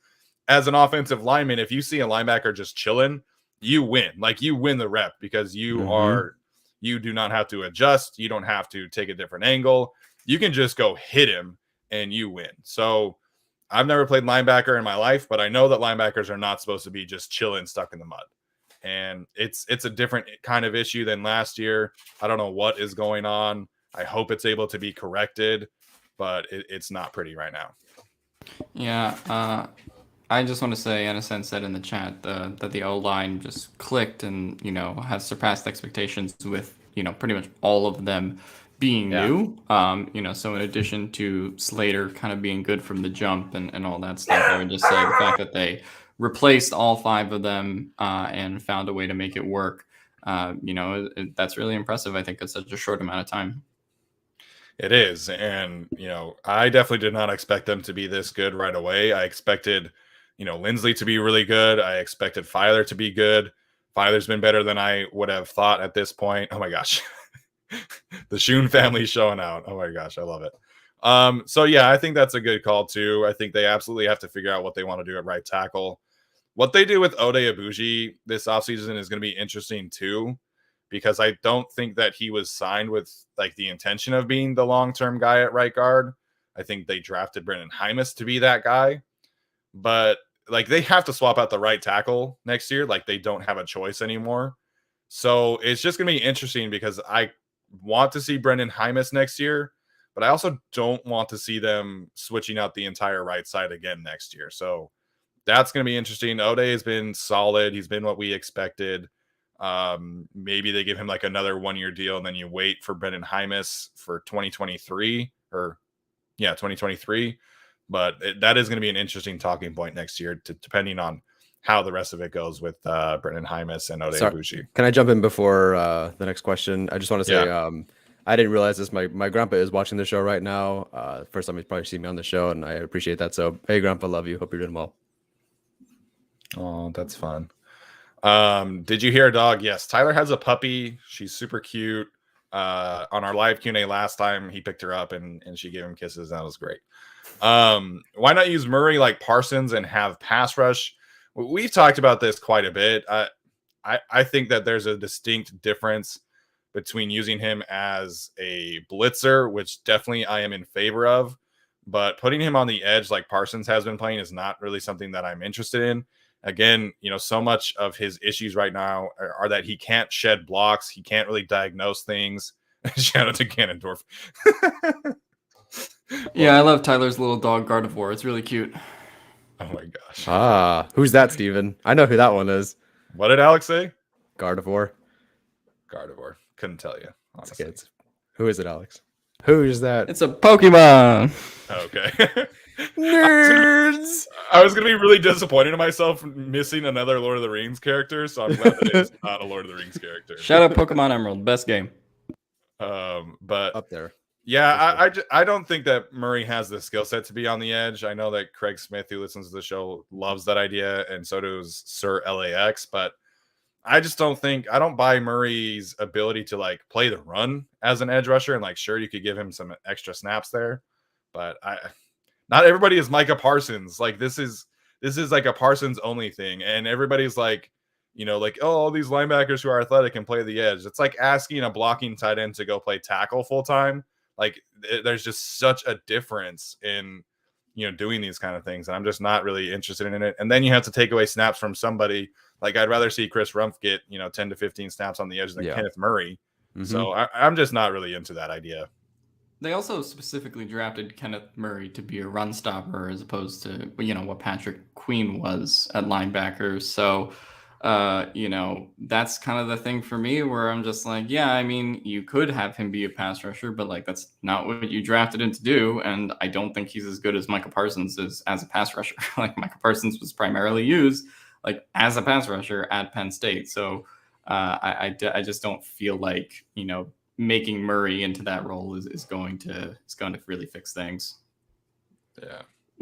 as an offensive lineman, if you see a linebacker just chilling, you win. Like you win the rep because you do not have to adjust. You don't have to take a different angle. You can just go hit him and you win. So I've never played linebacker in my life, but I know that linebackers are not supposed to be just chilling stuck in the mud. And it's a different kind of issue than last year. I don't know what is going on. I hope it's able to be corrected, but it's not pretty right now. Yeah, I just want to say, in a sense, that in the chat that the O-line just clicked and, has surpassed expectations with, pretty much all of them being new. So in addition to Slater kind of being good from the jump and all that stuff, I would just say the fact that they replaced all 5 of them and found a way to make it work, that's really impressive, I think, at such a short amount of time. It is. And, I definitely did not expect them to be this good right away. I expected, Lindsley to be really good. I expected Filer to be good. Filer's been better than I would have thought at this point. Oh my gosh. The Schoen family showing out. Oh my gosh. I love it. So yeah, I think that's a good call too. I think they absolutely have to figure out what they want to do at right tackle. What they do with Ode Abuji this offseason is going to be interesting too, because I don't think that he was signed with like the intention of being the long-term guy at right guard. I think they drafted Brendan Hymas to be that guy, but like they have to swap out the right tackle next year. Like they don't have a choice anymore. So it's just going to be interesting because I want to see Brendan Hymas next year, but I also don't want to see them switching out the entire right side again next year. So that's going to be interesting. Ode has been solid. He's been what we expected. Maybe they give him like another 1-year deal and then you wait for Brendan Hymas for 2023 or 2023. But that is going to be an interesting talking point next year, depending on how the rest of it goes with Brendan Hymas and Ode Abuji. Can I jump in before the next question? I just want to say, I didn't realize this. My grandpa is watching the show right now. First time he's probably seen me on the show, and I appreciate that. So, hey, grandpa, love you. Hope you're doing well. Oh, that's fun. Did you hear a dog? Yes, Tyler has a puppy. She's super cute. On our live Q&A last time, he picked her up and she gave him kisses. That was great. Why not use Murray like Parsons and have pass rush? We've talked about this quite a bit. I think that there's a distinct difference between using him as a blitzer, which definitely I am in favor of, but putting him on the edge like Parsons has been playing is not really something that I'm interested in. Again, so much of his issues right now are that he can't shed blocks. He can't really diagnose things. Shout out to Ganondorf. Yeah, I love Tyler's little dog Gardevoir. It's really cute. Oh my gosh. Who's that, Steven? I know who that one is. What did Alex say? Gardevoir. Couldn't tell you. Honestly. Who is it, Alex? Who is that? It's a Pokemon. Okay. Nerds. I was going to be really disappointed in myself missing another Lord of the Rings character, so I'm glad that it's not a Lord of the Rings character. Shout out Pokemon Emerald. Best game. But up there. Yeah, I don't think that Murray has the skill set to be on the edge. I know that Craig Smith, who listens to the show, loves that idea, and so does Sir LAX, but I just don't buy Murray's ability to like play the run as an edge rusher. And like, sure, you could give him some extra snaps there, but not everybody is Micah Parsons. Like this is like a Parsons only thing, and everybody's like, like, oh, all these linebackers who are athletic can play the edge. It's like asking a blocking tight end to go play tackle full time. Like there's just such a difference in doing these kind of things, and I'm just not really interested in it. And then you have to take away snaps from somebody. Like I'd rather see Chris Rumpf get 10 to 15 snaps on the edge than Kenneth Murray. Mm-hmm. So I'm just not really into that idea. They also specifically drafted Kenneth Murray to be a run stopper as opposed to what Patrick Queen was at linebacker. So that's kind of the thing for me where I'm just like, yeah, I mean, you could have him be a pass rusher, but like that's not what you drafted him to do. And I don't think he's as good as Micah Parsons is as a pass rusher. Like Micah Parsons was primarily used like as a pass rusher at Penn State. So I just don't feel like, making Murray into that role is going to really fix things.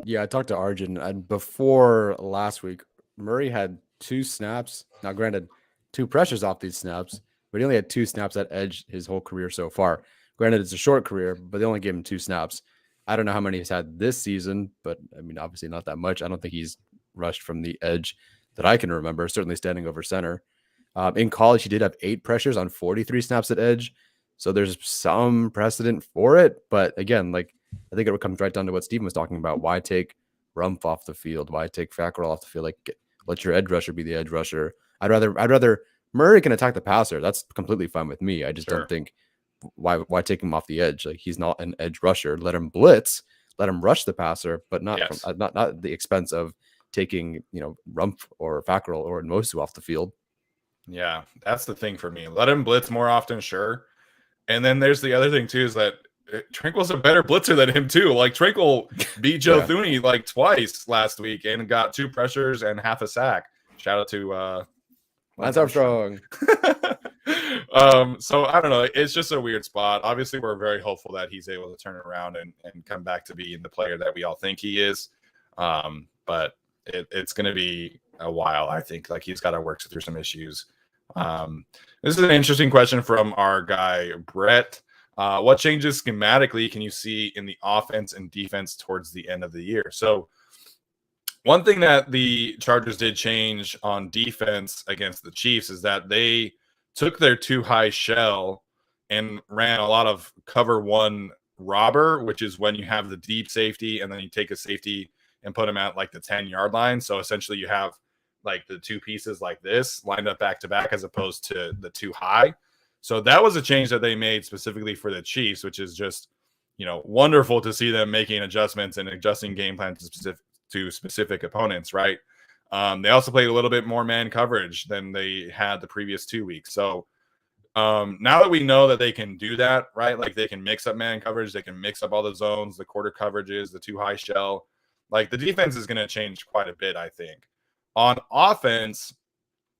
Yeah, I talked to Arjun, and before last week, Murray had 2 snaps. Now, granted, 2 pressures off these snaps, but he only had 2 snaps at edge his whole career so far. Granted, it's a short career, but they only gave him 2 snaps. I don't know how many he's had this season, but I mean, obviously not that much. I don't think he's rushed from the edge that I can remember, certainly standing over center. In college, he did have 8 pressures on 43 snaps at edge. So there's some precedent for it. But again, like I think it comes right down to what Steven was talking about. Why take Rumpf off the field? Why take Fackrell off the field? Like let your edge rusher be the edge rusher. I'd rather Murray can attack the passer. That's completely fine with me. I just don't think why take him off the edge? Like he's not an edge rusher. Let him blitz, let him rush the passer, but not not at the expense of taking Rumpf or Fackrell or Nwosu off the field. Yeah, that's the thing for me. Let him blitz more often, sure. And then there's the other thing too, is that Tranquil's a better blitzer than him too. Like Tranquil beat Joe Thuney like twice last week and got 2 pressures and half a sack. Shout out to Lance Armstrong. So I don't know. It's just a weird spot. Obviously, we're very hopeful that he's able to turn it around and come back to being the player that we all think he is. But it's going to be a while, I think. Like he's got to work through some issues. This is an interesting question from our guy Brett. What changes schematically can you see in the offense and defense towards the end of the year? So one thing that the Chargers did change on defense against the Chiefs is that they took their 2 high shell and ran a lot of cover 1 robber, which is when you have the deep safety and then you take a safety and put them at like the 10-yard line. So essentially you have like the 2 pieces like this lined up back to back as opposed to the 2 high. So that was a change that they made specifically for the Chiefs, which is just, wonderful to see them making adjustments and adjusting game plans to specific opponents, right? They also played a little bit more man coverage than they had the previous 2 weeks. So now that we know that they can do that, right? Like they can mix up man coverage, they can mix up all the zones, the quarter coverages, the 2 high shell. Like the defense is going to change quite a bit, I think. On offense,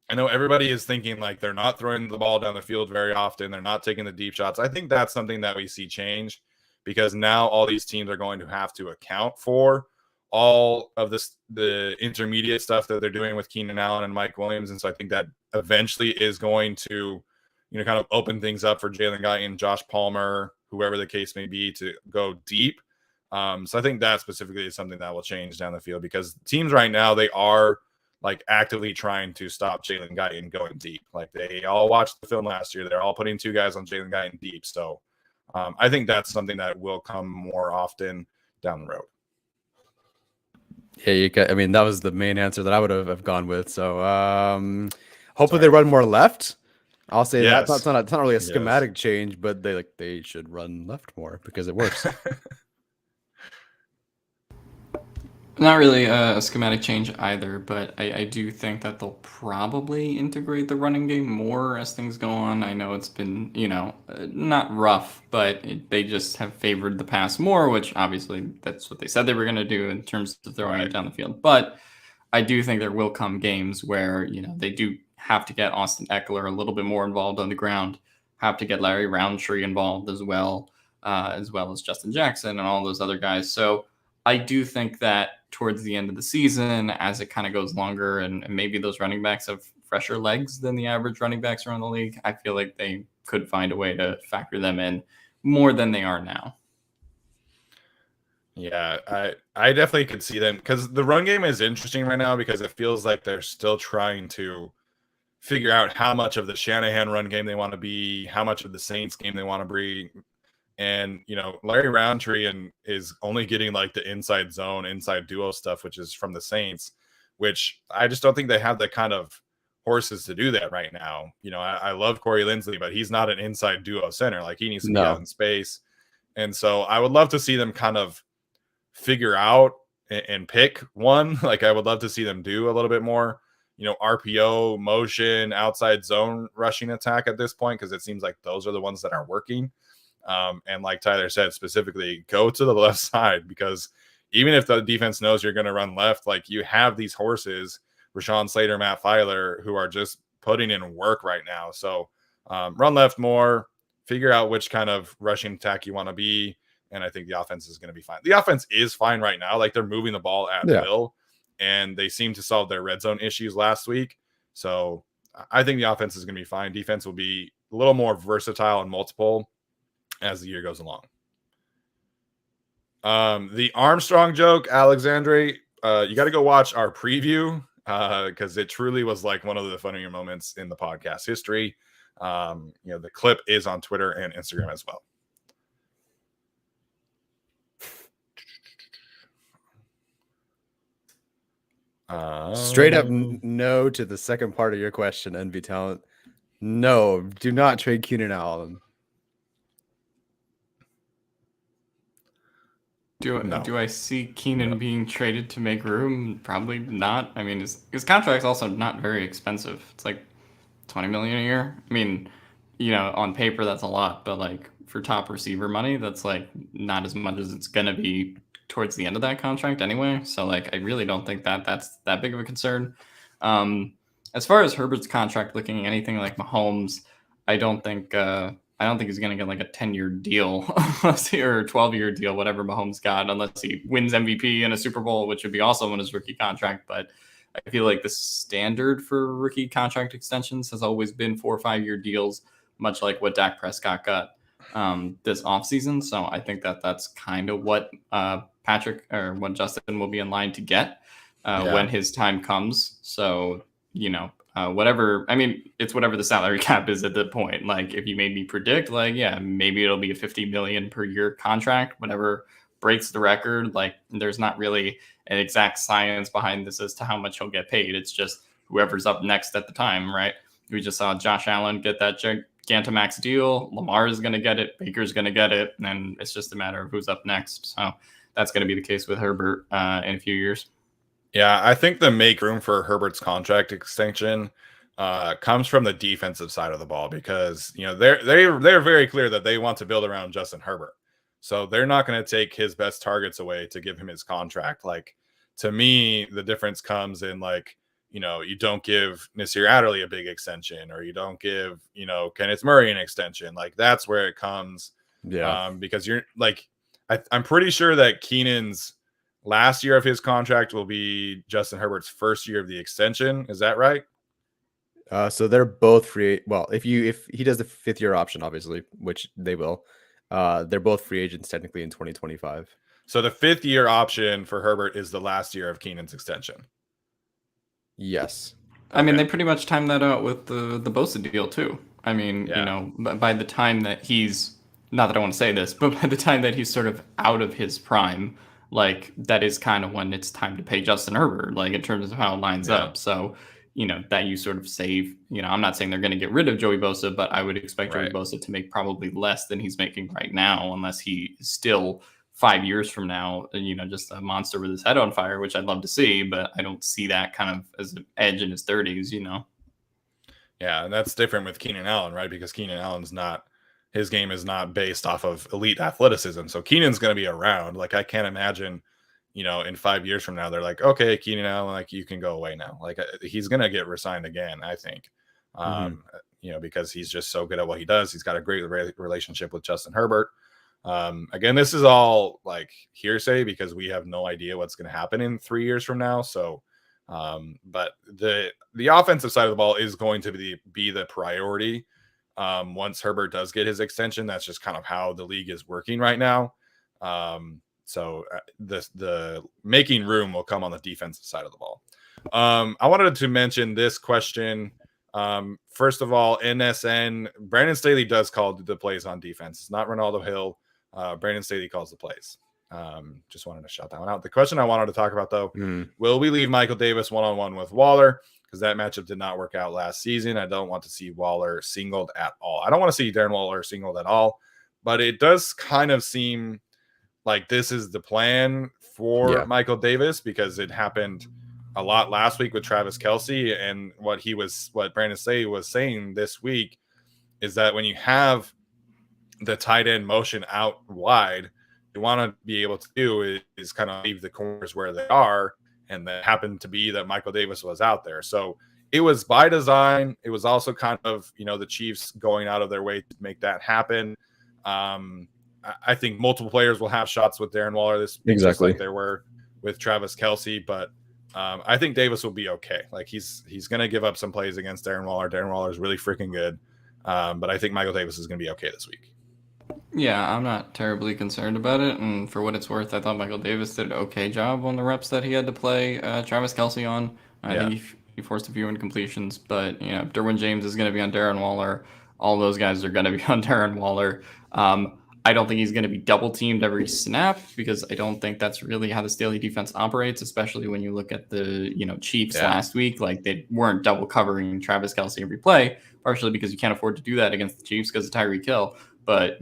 I know everybody is thinking like they're not throwing the ball down the field very often. They're not taking the deep shots. I think that's something that we see change because now all these teams are going to have to account for all of the intermediate stuff that they're doing with Keenan Allen and Mike Williams. And so I think that eventually is going to, kind of open things up for Jalen Guyton, Josh Palmer, whoever the case may be, to go deep. So I think that specifically is something that will change down the field because teams right now, they are like actively trying to stop Jalen Guyton going deep. Like they all watched the film last year. They're all putting 2 guys on Jalen Guyton deep. So I think that's something that will come more often down the road. Yeah, that was the main answer that I would have gone with. So hopefully they run more left. I'll say that. It's not really a schematic change, but they should run left more because it works. Not really a schematic change either, but I do think that they'll probably integrate the running game more as things go on. I know it's been, not rough, but they just have favored the pass more, which obviously that's what they said they were going to do in terms of throwing it down the field. But I do think there will come games where, they do have to get Austin Eckler a little bit more involved on the ground, have to get Larry Roundtree involved as well as Justin Jackson and all those other guys. So I do think that towards the end of the season, as it kind of goes longer and maybe those running backs have fresher legs than the average running backs around the league, I feel like they could find a way to factor them in more than they are now. Yeah, I definitely could see them because the run game is interesting right now because it feels like they're still trying to figure out how much of the Shanahan run game they want to be, how much of the Saints game they want to bring. And Larry Roundtree is only getting like the inside zone, inside duo stuff, which is from the Saints, which I just don't think they have the kind of horses to do that right now. I love Corey Linsley, but he's not an inside duo center. Like he needs to be out No. in space. And so I would love to see them kind of figure out and pick one. Like I would love to see them do a little bit more, RPO, motion, outside zone rushing attack at this point, because it seems like those are the ones that are working. And like Tyler said, specifically go to the left side, because even if the defense knows you're going to run left, like you have these horses, Rashawn Slater, Matt Filer, who are just putting in work right now. So run left more, figure out which kind of rushing attack you want to be. And I think the offense is going to be fine. The offense is fine right now. Like they're moving the ball at will, and they seem to solve their red zone issues last week. So I think the offense is going to be fine. Defense will be a little more versatile and multiple as the year goes along. The Armstrong joke, Alexandre, you got to go watch our preview because it truly was like one of the funnier moments in the podcast history. The clip is on Twitter and Instagram as well. Straight up no to the second part of your question, NB Talent. No, do not trade Keenan Allen. Do I see Keenan being traded to make room? Probably not. I mean, his contract's also not very expensive. It's like $20 million a year. I mean, on paper that's a lot, but like for top receiver money, that's like not as much as it's gonna be towards the end of that contract anyway. So like I really don't think that's that big of a concern. As far as Herbert's contract looking anything like Mahomes, I don't think he's going to get like a 10-year deal or a 12-year deal, whatever Mahomes got, unless he wins MVP in a Super Bowl, which would be also on his rookie contract. But I feel like the standard for rookie contract extensions has always been 4 or 5 year deals, much like what Dak Prescott got this offseason. So I think that's kind of what Patrick or what Justin will be in line to get when his time comes. So, whatever. I mean, it's whatever the salary cap is at the point. Like if you made me predict, like, yeah, maybe it'll be a $50 million per year contract, whatever breaks the record. Like there's not really an exact science behind this as to how much he'll get paid. It's just whoever's up next at the time, right? We just saw Josh Allen get that Gigantamax deal. Lamar is going to get it. Baker's going to get it. And it's just a matter of who's up next. So that's going to be the case with Herbert in a few years. Yeah, I think the make room for Herbert's contract extension comes from the defensive side of the ball, because they're very clear that they want to build around Justin Herbert, so they're not going to take his best targets away to give him his contract. Like to me, the difference comes in like you don't give Nasir Adderley a big extension, or you don't give Kenneth Murray an extension. Like that's where it comes. Yeah, because you're like I'm pretty sure that Keenan's last year of his contract will be Justin Herbert's first year of the extension. Is that right? So they're both free. Well, if he does the 5th year option, obviously, which they will, they're both free agents technically in 2025. So the 5th year option for Herbert is the last year of Keenan's extension. Yes. I mean, they pretty much timed that out with the Bosa deal too. I mean, by the time that he's, not that I want to say this, but by the time that he's sort of out of his prime, like that is kind of when it's time to pay Justin Herbert, like in terms of how it lines up. So, that you sort of save, I'm not saying they're going to get rid of Joey Bosa, but I would expect Joey Bosa to make probably less than he's making right now, unless he is still 5 years from now, just a monster with his head on fire, which I'd love to see, but I don't see that kind of as an edge in his 30s, Yeah, and that's different with Keenan Allen, right? Because Keenan Allen's his game is not based off of elite athleticism. So Keenan's going to be around. Like I can't imagine, in 5 years from now, they're like, okay, Keenan Allen, like you can go away now. Like he's going to get re-signed again, I think, because he's just so good at what he does. He's got a great relationship with Justin Herbert. Again, this is all like hearsay because we have no idea what's going to happen in 3 years from now. So, but the offensive side of the ball is going to be the priority. Once Herbert does get his extension, that's just kind of how the league is working right now. So the making room will come on the defensive side of the ball. I wanted to mention this question. First of all, NSN, Brandon Staley does call the plays on defense. It's not Ronaldo Hill. Brandon Staley calls the plays. Just wanted to shout that one out. The question I wanted to talk about, though, will we leave Michael Davis one-on-one with Waller? Because that matchup did not work out last season. I don't want to see Waller singled at all. I don't want to see Darren Waller singled at all. But it does kind of seem like this is the plan for Michael Davis, because it happened a lot last week with Travis Kelce. And what Brandon Staley was saying this week is that when you have the tight end motion out wide, you want to be able to do is kind of leave the corners where they are. And that happened to be that Michael Davis was out there. So it was by design. It was also kind of, the Chiefs going out of their way to make that happen. I think multiple players will have shots with Darren Waller this week, just like there were with Travis Kelce. But I think Davis will be okay. Like he's going to give up some plays against Darren Waller. Darren Waller is really freaking good. But I think Michael Davis is going to be okay this week. Yeah, I'm not terribly concerned about it. And for what it's worth, I thought Michael Davis did an okay job on the reps that he had to play Travis Kelce on. I think he forced a few incompletions. But, Derwin James is going to be on Darren Waller. All those guys are going to be on Darren Waller. I don't think he's going to be double teamed every snap, because I don't think that's really how the Staley defense operates, especially when you look at the Chiefs last week. Like, they weren't double covering Travis Kelce every play, partially because you can't afford to do that against the Chiefs because of Tyreek Hill. But,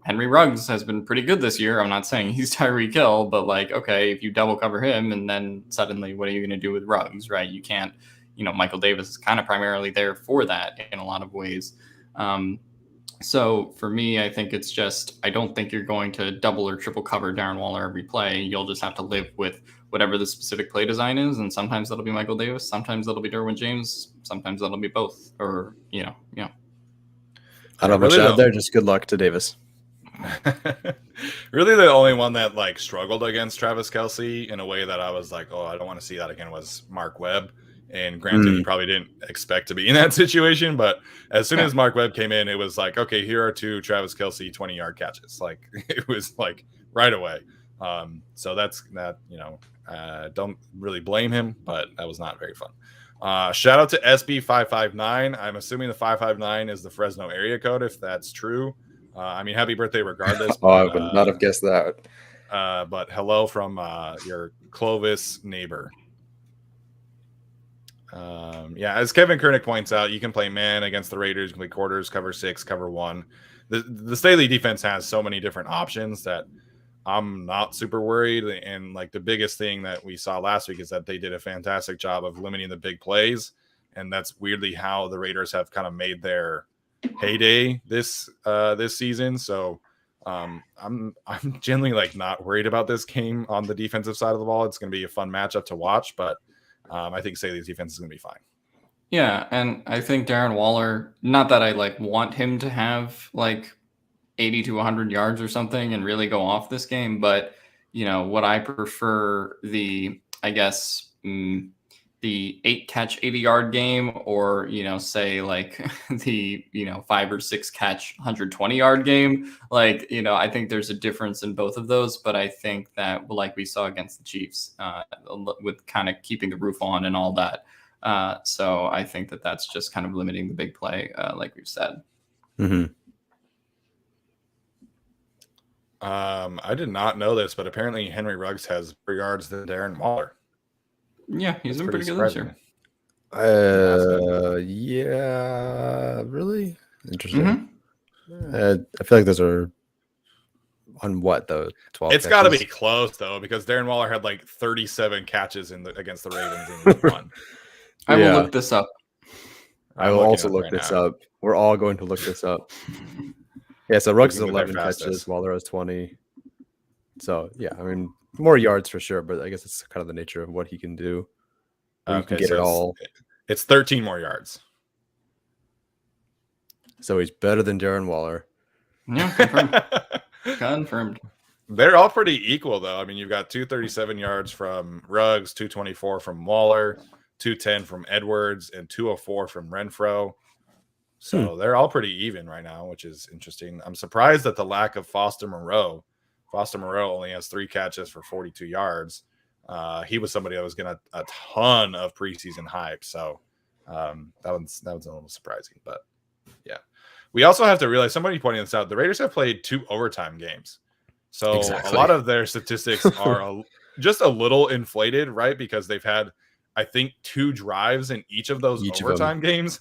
Henry Ruggs has been pretty good this year. I'm not saying he's Tyreek Hill, but okay, if you double cover him and then suddenly what are you going to do with Ruggs, right? You can't, Michael Davis is kind of primarily there for that in a lot of ways. So for me, I think it's just, I don't think you're going to double or triple cover Darren Waller every play. You'll just have to live with whatever the specific play design is. And sometimes that'll be Michael Davis. Sometimes that'll be Derwin James. Sometimes that'll be both, or, I don't know much out there. Just good luck to Davis. Really, the only one that struggled against Travis Kelce in a way that I was like, oh, I don't want to see that again, was Mark Webb. And granted, he probably didn't expect to be in that situation, but as soon as Mark Webb came in, it was like, okay, here are two Travis Kelce 20-yard catches. It was right away. So that's that. Don't really blame him, but that was not very fun. Shout out to SB559. I'm assuming the 559 is the Fresno area code, if that's true. Happy birthday regardless. I would not have guessed that. But hello from your Clovis neighbor. As Kevin Kernick points out, you can play man against the Raiders, you can play quarters, cover 6, cover 1. The Staley defense has so many different options that I'm not super worried. And the biggest thing that we saw last week is that they did a fantastic job of limiting the big plays. And that's weirdly how the Raiders have kind of made their heyday this season. So I'm generally not worried about this game on the defensive side of the ball. It's going to be a fun matchup to watch, but I think Staley's defense is going to be fine. Yeah, and I think Darren Waller, not that I want him to have 80 to 100 yards or something and really go off this game, but what I prefer, the 8 catch 80-yard game, or say the 5 or 6 catch 120-yard game. I think there's a difference in both of those, but I think that we saw against the Chiefs with kind of keeping the roof on and all that. So I think that that's just kind of limiting the big play, like we've said. Mm-hmm. I did not know this, but apparently Henry Ruggs has more yards than Darren Waller. Yeah, he's been pretty good this year. Yeah, really interesting. I feel like those are on what though? 12. It's got to be close though, because Darren Waller had 37 catches against the Ravens in week 1. I will look this up. I will also look this up. We're all going to look this up. Yeah, so Ruggs is 11 catches, Waller has 20. So yeah, more yards for sure, but I guess it's kind of the nature of what he can do. You can get it all. It's 13 more yards. So he's better than Darren Waller. Yeah, confirmed. Confirmed. They're all pretty equal, though. You've got 237 yards from Ruggs, 224 from Waller, 210 from Edwards, and 204 from Renfro. So they're all pretty even right now, which is interesting. I'm surprised at the lack of Foster Moreau Foster Moreau only has 3 catches for 42 yards. He was somebody that was getting a ton of preseason hype. So that one's a little surprising. But yeah. We also have to realize, somebody pointed this out, the Raiders have played 2 overtime games. So Exactly. a lot of their statistics are just a little inflated, right? Because they've had, I think, 2 drives in each of those overtime games.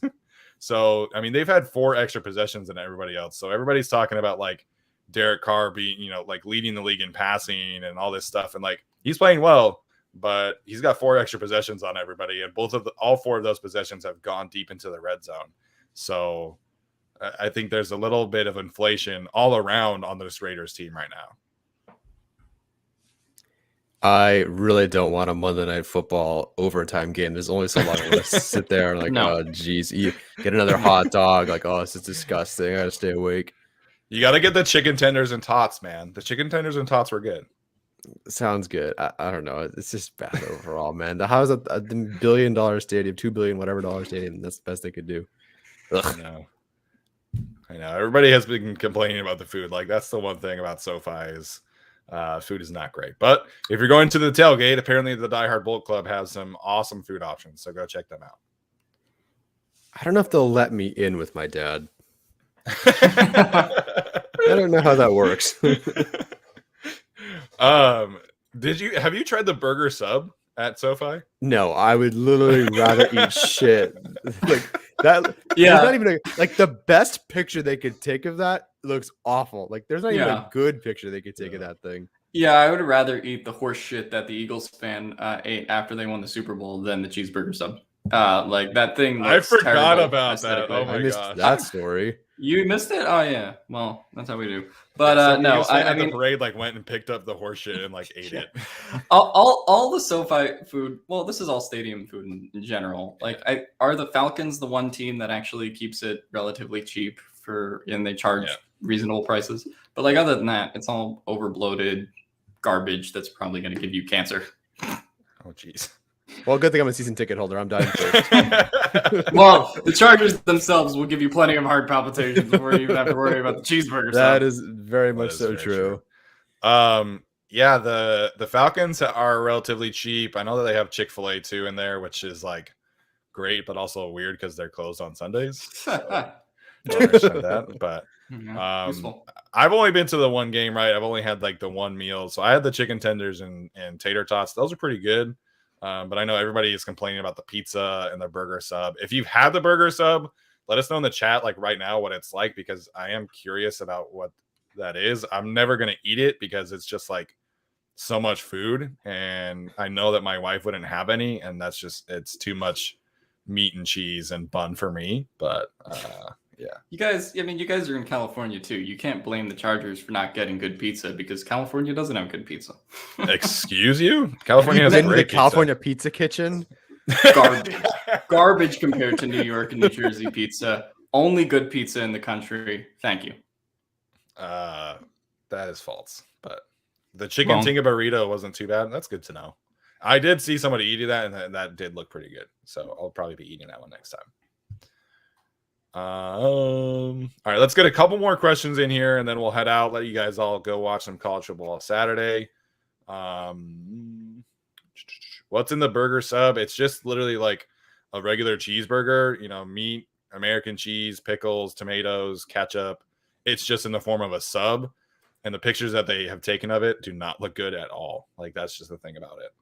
So, I mean, they've had 4 extra possessions than everybody else. So everybody's talking about like Derek Carr being, you know, like leading the league in passing and all this stuff. And like, he's playing well, but he's got 4 extra possessions on everybody. And all 4 of those possessions have gone deep into the red zone. So I think there's a little bit of inflation all around on this Raiders team right now. I really don't want a Monday Night Football overtime game. There's only so long I want to sit there and like, No. oh, geez, get another hot dog. Like, oh, this is disgusting. I got to stay awake. You got to get the chicken tenders and tots, man. The chicken tenders and tots were good. Sounds good. I don't know. It's just bad overall, man. How is a $1 billion stadium, $2 billion, whatever dollar stadium? That's the best they could do. Ugh. I know. Everybody has been complaining about the food. Like, that's the one thing about SoFi is food is not great. But if you're going to the tailgate, apparently the Die Hard Bullet Club has some awesome food options. So go check them out. I don't know if they'll let me in with my dad. I don't know how that works. Have you tried the burger sub at SoFi? No, I would literally rather eat shit. Like that. Yeah. There's not even like the best picture they could take of that looks awful. Like there's not even a good picture they could take of that thing. Yeah, I would rather eat the horse shit that the Eagles fan ate after they won the Super Bowl than the cheeseburger sub. Like that thing. I forgot about that. aesthetically. Oh my I missed gosh. that story. You missed it? Oh yeah. Well, that's how we do. But no, I mean, the parade like went and picked up the horse shit and like ate it. all the SoFi food. Well, this is all stadium food in general. Like, are the Falcons the one team that actually keeps it relatively cheap and they charge reasonable prices? But like other than that, it's all over bloated garbage that's probably going to give you cancer. Oh jeez. Well, good thing I'm a season ticket holder. I'm dying first. Well, the Chargers themselves will give you plenty of heart palpitations before you even have to worry about the cheeseburger. That is very much so true. Yeah, the Falcons are relatively cheap. I know that they have Chick-fil-A too in there, which is like great, but also weird because they're closed on Sundays. So, I don't understand that, but I've only been to the one game, right? I've only had like the one meal. So I had the chicken tenders and tater tots. Those are pretty good. But I know everybody is complaining about the pizza and the burger sub. If you've had the burger sub, let us know in the chat like right now what it's like, because I am curious about what that is. I'm never going to eat it because it's just like so much food. And I know that my wife wouldn't have any. And that's just, it's too much meat and cheese and bun for me. But yeah. You guys are in California too. You can't blame the Chargers for not getting good pizza because California doesn't have good pizza. Excuse you? California has been great to the pizza. California Pizza Kitchen. Garbage compared to New York and New Jersey pizza. Only good pizza in the country. Thank you. That is false. But the chicken tinga burrito wasn't too bad. That's good to know. I did see somebody eating that, and that did look pretty good. So I'll probably be eating that one next time. All right, let's get a couple more questions in here, and then we'll head out. Let you guys all go watch some college football Saturday. What's in the burger sub? It's just literally like a regular cheeseburger, you know, meat, American cheese, pickles, tomatoes, ketchup. It's just in the form of a sub, and the pictures that they have taken of it do not look good at all. Like, that's just the thing about it.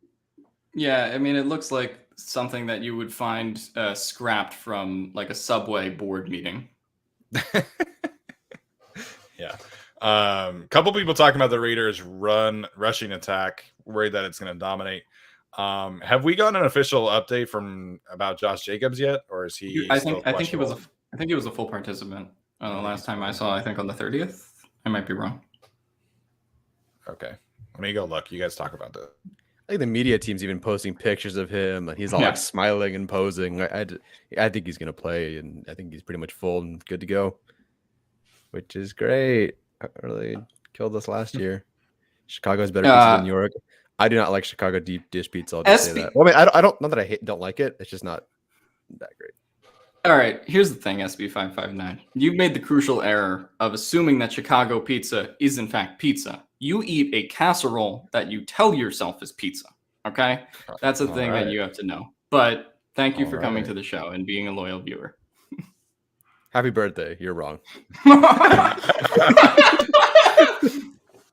Yeah, I mean, it looks like something that you would find scrapped from like a Subway board meeting. Yeah. Couple people talking about the Raiders rushing attack, worried that it's going to dominate. Have we gotten an official update about Josh Jacobs yet, or is he? I think he was a full participant. The last time I saw, I think on the 30th. I might be wrong. Okay, let me go look. You guys talk about that. I think the media team's even posting pictures of him, and he's all like smiling and posing. I think he's gonna play, and I think he's pretty much full and good to go, which is great. Really killed us last year. Chicago's better pizza than New York. I do not like Chicago deep dish pizza. I'll just say that. Well, I mean, I don't. Not that I don't like it. It's just not that great. All right, here's the thing, SB559. You've made the crucial error of assuming that Chicago pizza is in fact pizza. You eat a casserole that you tell yourself is pizza. Okay, that's a thing that you have to know. But thank you for coming to the show and being a loyal viewer. Happy birthday. You're wrong.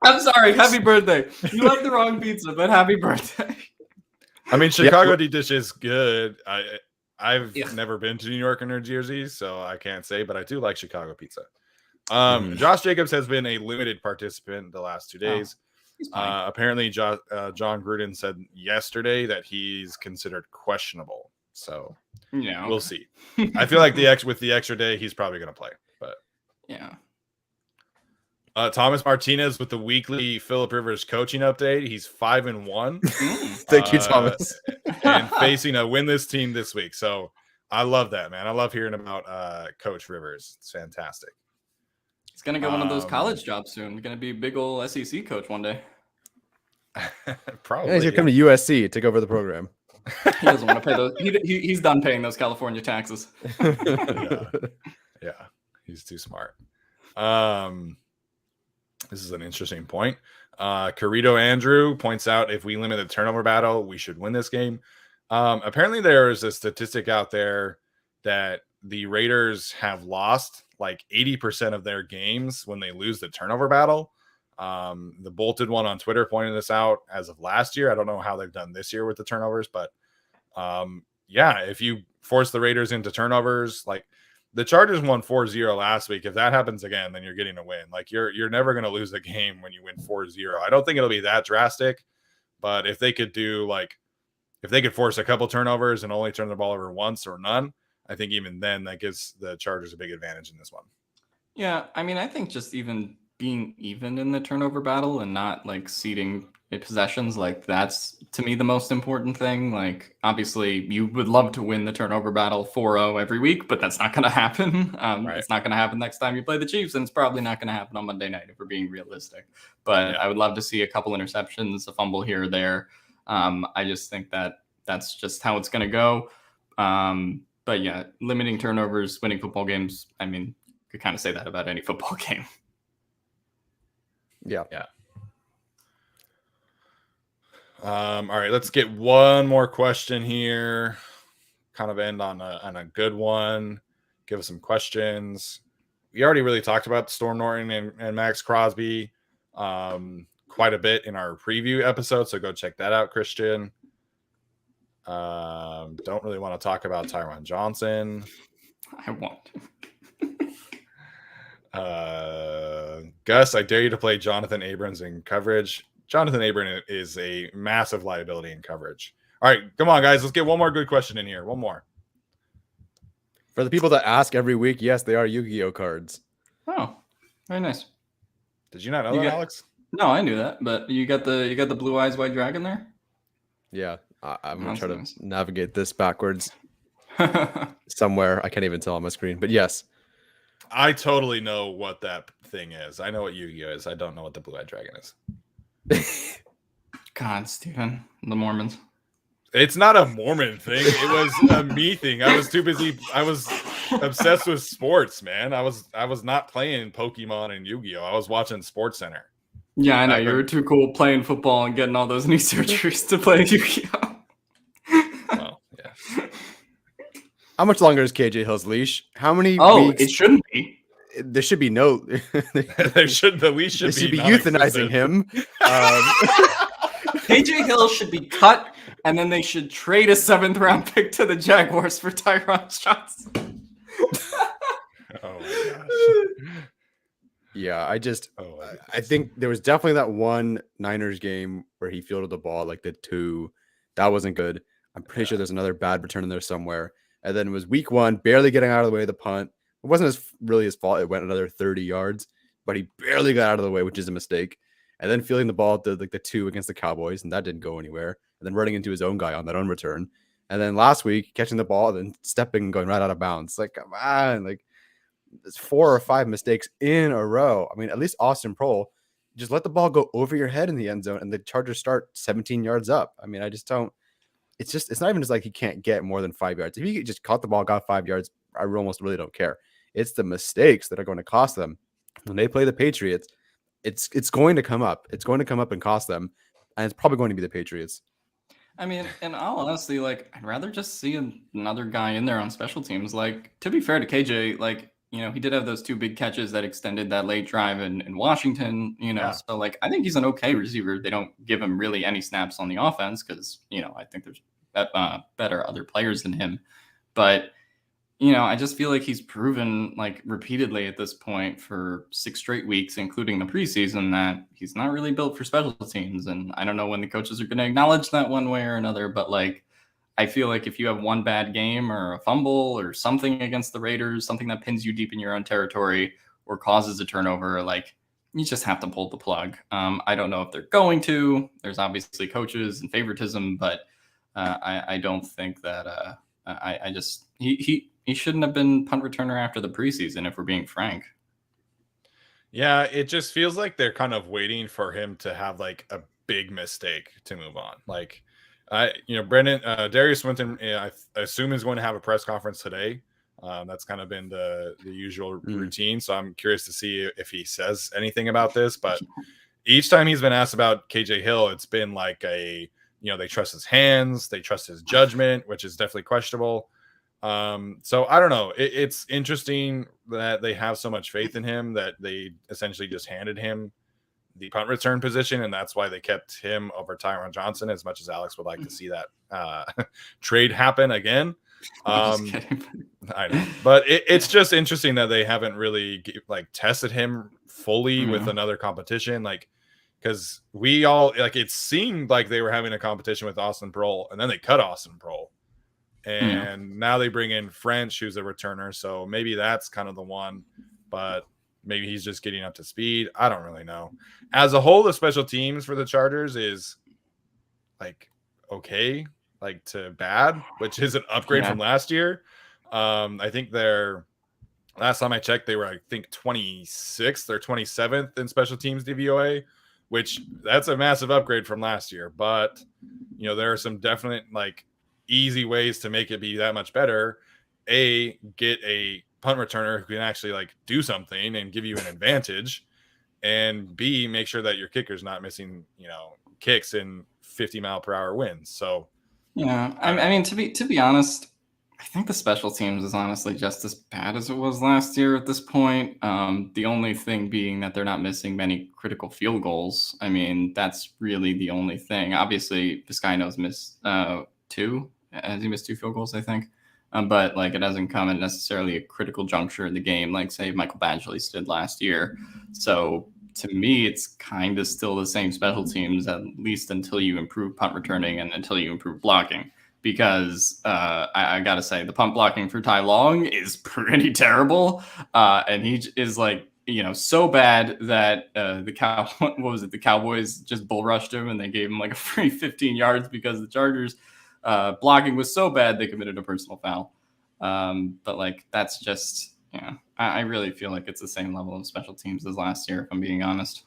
I'm sorry. Happy birthday. You love the wrong pizza, but happy birthday. I mean, Chicago deep dish is good. I've Yeah. never been to New York or New Jersey, so I can't say, but I do like Chicago pizza. Josh Jacobs has been a limited participant the last 2 days. Apparently, John Gruden said yesterday that he's considered questionable. So we'll see. I feel like with the extra day, he's probably going to play. But yeah. Thomas Martinez with the weekly Phillip Rivers coaching update. He's 5-1. Thank you, Thomas. And facing a winless team this week. So I love that, man. I love hearing about Coach Rivers. It's fantastic. He's going to get one of those college jobs soon. He's going to be a big old SEC coach one day. Probably. Yeah, he's going to come to USC, take over the program. He doesn't want to pay those. He's done paying those California taxes. Yeah, he's too smart. This is an interesting point. Carrito Andrew points out if we limit the turnover battle, we should win this game. Apparently, there is a statistic out there that the Raiders have lost like 80% of their games when they lose the turnover battle. The Bolted one on Twitter pointed this out as of last year. I don't know how they've done this year with the turnovers, but yeah, if you force the Raiders into turnovers, like the Chargers won 4-0 last week. If that happens again, then you're getting a win. Like you're never going to lose a game when you win 4-0. I don't think it'll be that drastic, but if they could force a couple turnovers and only turn the ball over once or none, I think even then that gives the Chargers a big advantage in this one. Yeah, I mean, I think just even being even in the turnover battle and not like ceding possessions, like that's to me the most important thing. Like obviously you would love to win the turnover battle 4-0 every week, but that's not going to happen. Right. It's not going to happen next time you play the Chiefs, and it's probably not going to happen on Monday night if we're being realistic. But I would love to see a couple interceptions, a fumble here or there. I just think that that's just how it's going to go. But yeah, limiting turnovers, winning football games. I mean, you could kind of say that about any football game. Yeah. All right, let's get one more question here. Kind of end on a good one. Give us some questions. We already really talked about Storm Norton and Max Crosby quite a bit in our preview episode, so go check that out, Christian. Don't really want to talk about Tyron Johnson. I won't. Gus, I dare you to play Jonathan Abrams in coverage. Jonathan Abrams is a massive liability in coverage. All right, come on, guys. Let's get one more good question in here. One more. For the people that ask every week, yes, they are Yu-Gi-Oh cards. Oh, very nice. Did you not know that, Alex? No, I knew that, but you got the Blue Eyes White Dragon there? Yeah, I'm going to try to navigate this backwards somewhere. I can't even tell on my screen, but yes. I totally know what that thing is. I know what Yu-Gi-Oh is. I don't know what the Blue-Eyed Dragon is. God, Stephen, the Mormons. It's not a Mormon thing. It was a me thing. I was too busy. I was obsessed with sports, man. I was not playing Pokemon and Yu-Gi-Oh. I was watching Sports Center. Yeah, I know. You were too cool playing football and getting all those knee surgeries to play Yu-Gi-Oh. Well, yeah. How much longer is KJ Hill's leash? How many weeks? It shouldn't be. There should be no. The leash should be euthanizing him. KJ Hill should be cut, and then they should trade a 7th-round pick to the Jaguars for Tyron Johnson. Oh my gosh. Yeah, I think there was definitely that one Niners game where he fielded the ball like the 2. That wasn't good. I'm pretty sure there's another bad return in there somewhere. And then it was week 1, barely getting out of the way of the punt. It wasn't really his fault. It went another 30 yards, but he barely got out of the way, which is a mistake. And then fielding the ball at the 2 against the Cowboys, and that didn't go anywhere. And then running into his own guy on that own return. And then last week, catching the ball, and then stepping and going right out of bounds. Like, come on. Like, it's 4 or 5 mistakes in a row. I mean, at least Austin Proehl, just let the ball go over your head in the end zone, and the Chargers start 17 yards up. I mean, I just don't. It's not even just like he can't get more than 5 yards. If he just caught the ball, got 5 yards, I almost really don't care. It's the mistakes that are going to cost them. When they play the Patriots, it's going to come up. It's going to come up and cost them, and it's probably going to be the Patriots. I mean, in all honesty, like I'd rather just see another guy in there on special teams. Like, to be fair to KJ, like, you know, he did have those 2 big catches that extended that late drive in Washington, you know. Yeah. So like I think he's an okay receiver. They don't give him really any snaps on the offense because, you know, I think there's better other players than him. But you know, I just feel like he's proven like repeatedly at this point for 6 straight weeks, including the preseason, that he's not really built for special teams. And I don't know when the coaches are going to acknowledge that one way or another, but like, I feel like if you have one bad game or a fumble or something against the Raiders, something that pins you deep in your own territory or causes a turnover, like you just have to pull the plug. I don't know if they're going to. There's obviously coaches and favoritism, but I don't think that I just he shouldn't have been punt returner after the preseason, if we're being frank. Yeah, it just feels like they're kind of waiting for him to have like a big mistake to move on. Like, Brendan Darius Swinton, I assume is going to have a press conference today. That's kind of been the usual routine. So I'm curious to see if he says anything about this. But each time he's been asked about KJ Hill, it's been like they trust his hands, they trust his judgment, which is definitely questionable. So I don't know. It's interesting that they have so much faith in him that they essentially just handed him the punt return position, and that's why they kept him over Tyron Johnson, as much as Alex would like to see that trade happen again. I know, but it's just interesting that they haven't really tested him fully with another competition, because we all it seemed like they were having a competition with Austin Prohl, and then they cut Austin Prohl. And now they bring in French, who's a returner. So maybe that's kind of the one, but maybe he's just getting up to speed. I don't really know. As a whole, the special teams for the Chargers is okay, to bad, which is an upgrade from last year. I think last time I checked, they were, 26th or 27th in special teams DVOA, which that's a massive upgrade from last year. But, there are some definite, easy ways to make it be that much better. Get a punt returner who can actually do something and give you an advantage, and B, make sure that your kicker's not missing kicks in 50-mile-per-hour winds. So I mean, to be honest, I think the special teams is honestly just as bad as it was last year at this point. The only thing being that they're not missing many critical field goals. I mean, that's really the only thing. Obviously, Vizcaino's missed 2. Has he missed 2 field goals, I think? But it hasn't come at necessarily a critical juncture in the game, like say Michael Badgley's did last year. So to me, it's kind of still the same special teams, at least until you improve punt returning and until you improve blocking. Because I gotta say, the punt blocking for Ty Long is pretty terrible, and he is so bad that the Cowboys just bull rushed him and they gave him a free 15 yards because the Chargers. Blocking was so bad they committed a personal foul. But that's just, I really feel like it's the same level of special teams as last year, if I'm being honest.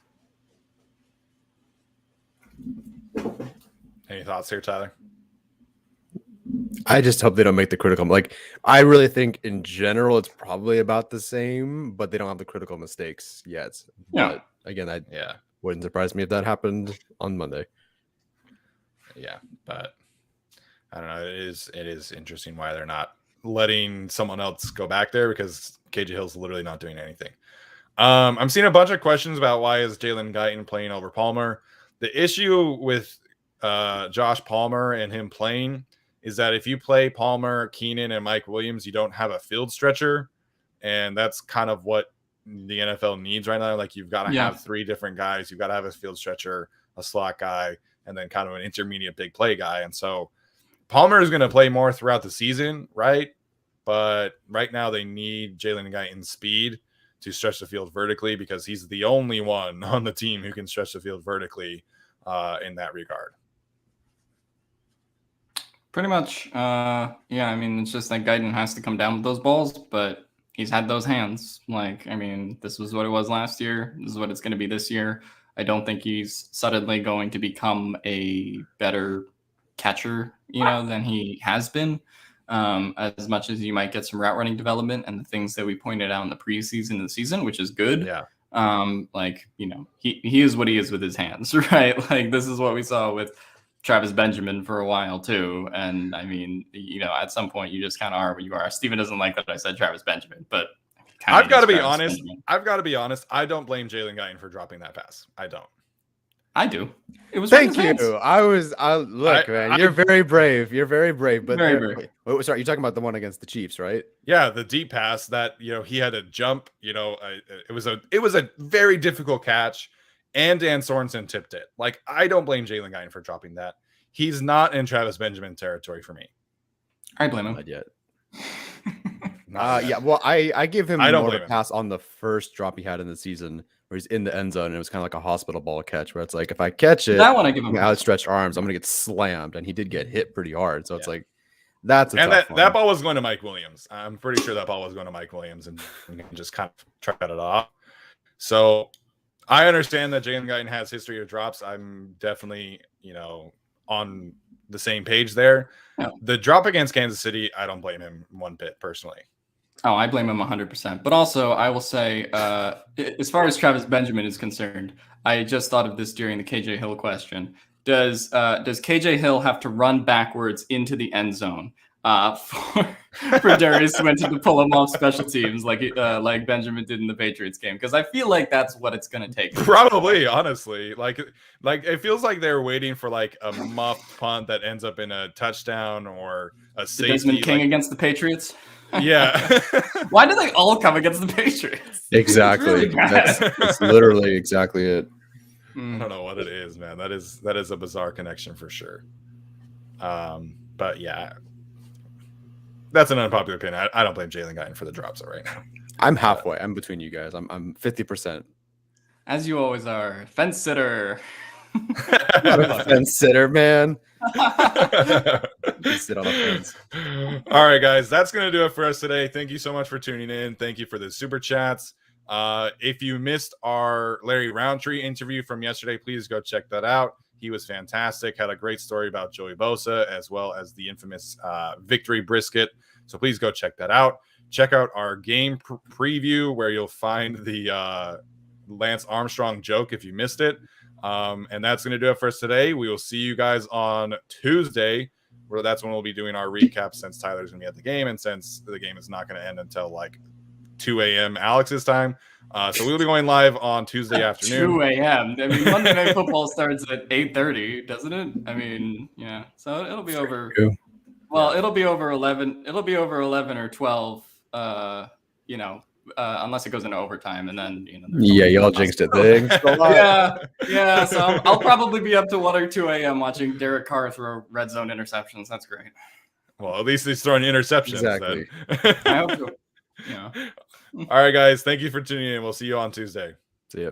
Any thoughts here, Tyler? I just hope they don't make the critical. I really think in general it's probably about the same, but they don't have the critical mistakes yet. Yeah. But again, wouldn't surprise me if that happened on Monday. Yeah, but I don't know. It is interesting why they're not letting someone else go back there, because KJ Hill's literally not doing anything. I'm seeing a bunch of questions about why is Jalen Guyton playing over Palmer. The issue with Josh Palmer and him playing is that if you play Palmer, Keenan, and Mike Williams, you don't have a field stretcher, and that's kind of what the NFL needs right now. You've got to have 3 different guys. You've got to have a field stretcher, a slot guy, and then kind of an intermediate big play guy. And so Palmer is going to play more throughout the season, right? But right now they need Jalen Guyton's speed to stretch the field vertically, because he's the only one on the team who can stretch the field vertically in that regard. Pretty much. I mean, it's just that Guyton has to come down with those balls, but he's had those hands. This was what it was last year. This is what it's going to be this year. I don't think he's suddenly going to become a better catcher, than he has been, as much as you might get some route running development and the things that we pointed out in the preseason and the season, which is good. Yeah. Like, you know, he is what he is with his hands, right? Like, this is what we saw with Travis Benjamin for a while too. And I mean, you know, at some point you just kind of are what you are. Steven doesn't like that I said Travis Benjamin, but I've got to be honest. I don't blame Jalen Guyton for dropping that pass. I don't. I do. It was Thank you. Man, you're very brave. You're very brave. But very brave. Wait, sorry, you're talking about the one against the Chiefs, right? Yeah, the deep pass that, you know, he had to jump. You know, it was a very difficult catch, and Dan Sorensen tipped it. Like, I don't blame Jalen Guyton for dropping that. He's not in Travis Benjamin territory for me. I blame him. Not yet. Yeah, well, I give him more of a pass on the first drop he had in the season, where he's in the end zone and it was kind of like a hospital ball catch, where it's like, if I catch it, that one I give him outstretched arms, I'm gonna get slammed, and he did get hit pretty hard. So it's like, that's a and tough that ball was going to Mike Williams. I'm pretty sure that ball was going to Mike Williams, and just kind of tried it off. So I understand that Jalen Guyton has history of drops. I'm definitely, you know, on the same page there. Yeah. The drop against Kansas City, I don't blame him one bit personally. Oh, I blame him 100%. But also, I will say, as far as Travis Benjamin is concerned, I just thought of this during the KJ Hill question. Does KJ Hill have to run backwards into the end zone for Darius Swinton to pull him off special teams like Benjamin did in the Patriots game? Because I feel like that's what it's going to take. Probably, honestly. Like it feels like they're waiting for like a muffed punt that ends up in a touchdown or a safety. Desmond King against the Patriots? Yeah. Why do they all come against the Patriots? Exactly. That's literally exactly it. I don't know what it is, man. That is a bizarre connection for sure. But yeah, that's an unpopular opinion. I don't blame Jalen Guyton for the drops right now. I'm halfway. I'm between you guys. I'm 50%. As you always are. Fence sitter. Fence sitter, man. Sit on a fence. All right, guys, that's gonna do it for us today. Thank you so much for tuning in. Thank you for the super chats. If you missed our Larry Roundtree interview from yesterday, please go check that out. He was fantastic. Had a great story about Joey Bosa, as well as the infamous victory brisket. So please go check that out. Check out our game preview, where you'll find the Lance Armstrong joke if you missed it. And that's going to do it for us today. We will see you guys on Tuesday, where that's when we'll be doing our recap, since Tyler's going to be at the game, and since the game is not going to end until like 2 a.m. Alex's time. So we'll be going live on Tuesday afternoon. 2 a.m. I mean, Monday Night Football starts at 8:30, doesn't it? I mean, yeah. So it'll be over. Well, it'll be over 11. It'll be over 11 or 12. You know, unless it goes into overtime, and then Yeah, y'all jinxed it. Yeah. So I'll probably be up to 1 or 2 a.m. watching Derek Carr throw red zone interceptions. That's great. Well, at least he's throwing interceptions. Exactly. Then. I hope so. Yeah. All right, guys. Thank you for tuning in. We'll see you on Tuesday. See ya.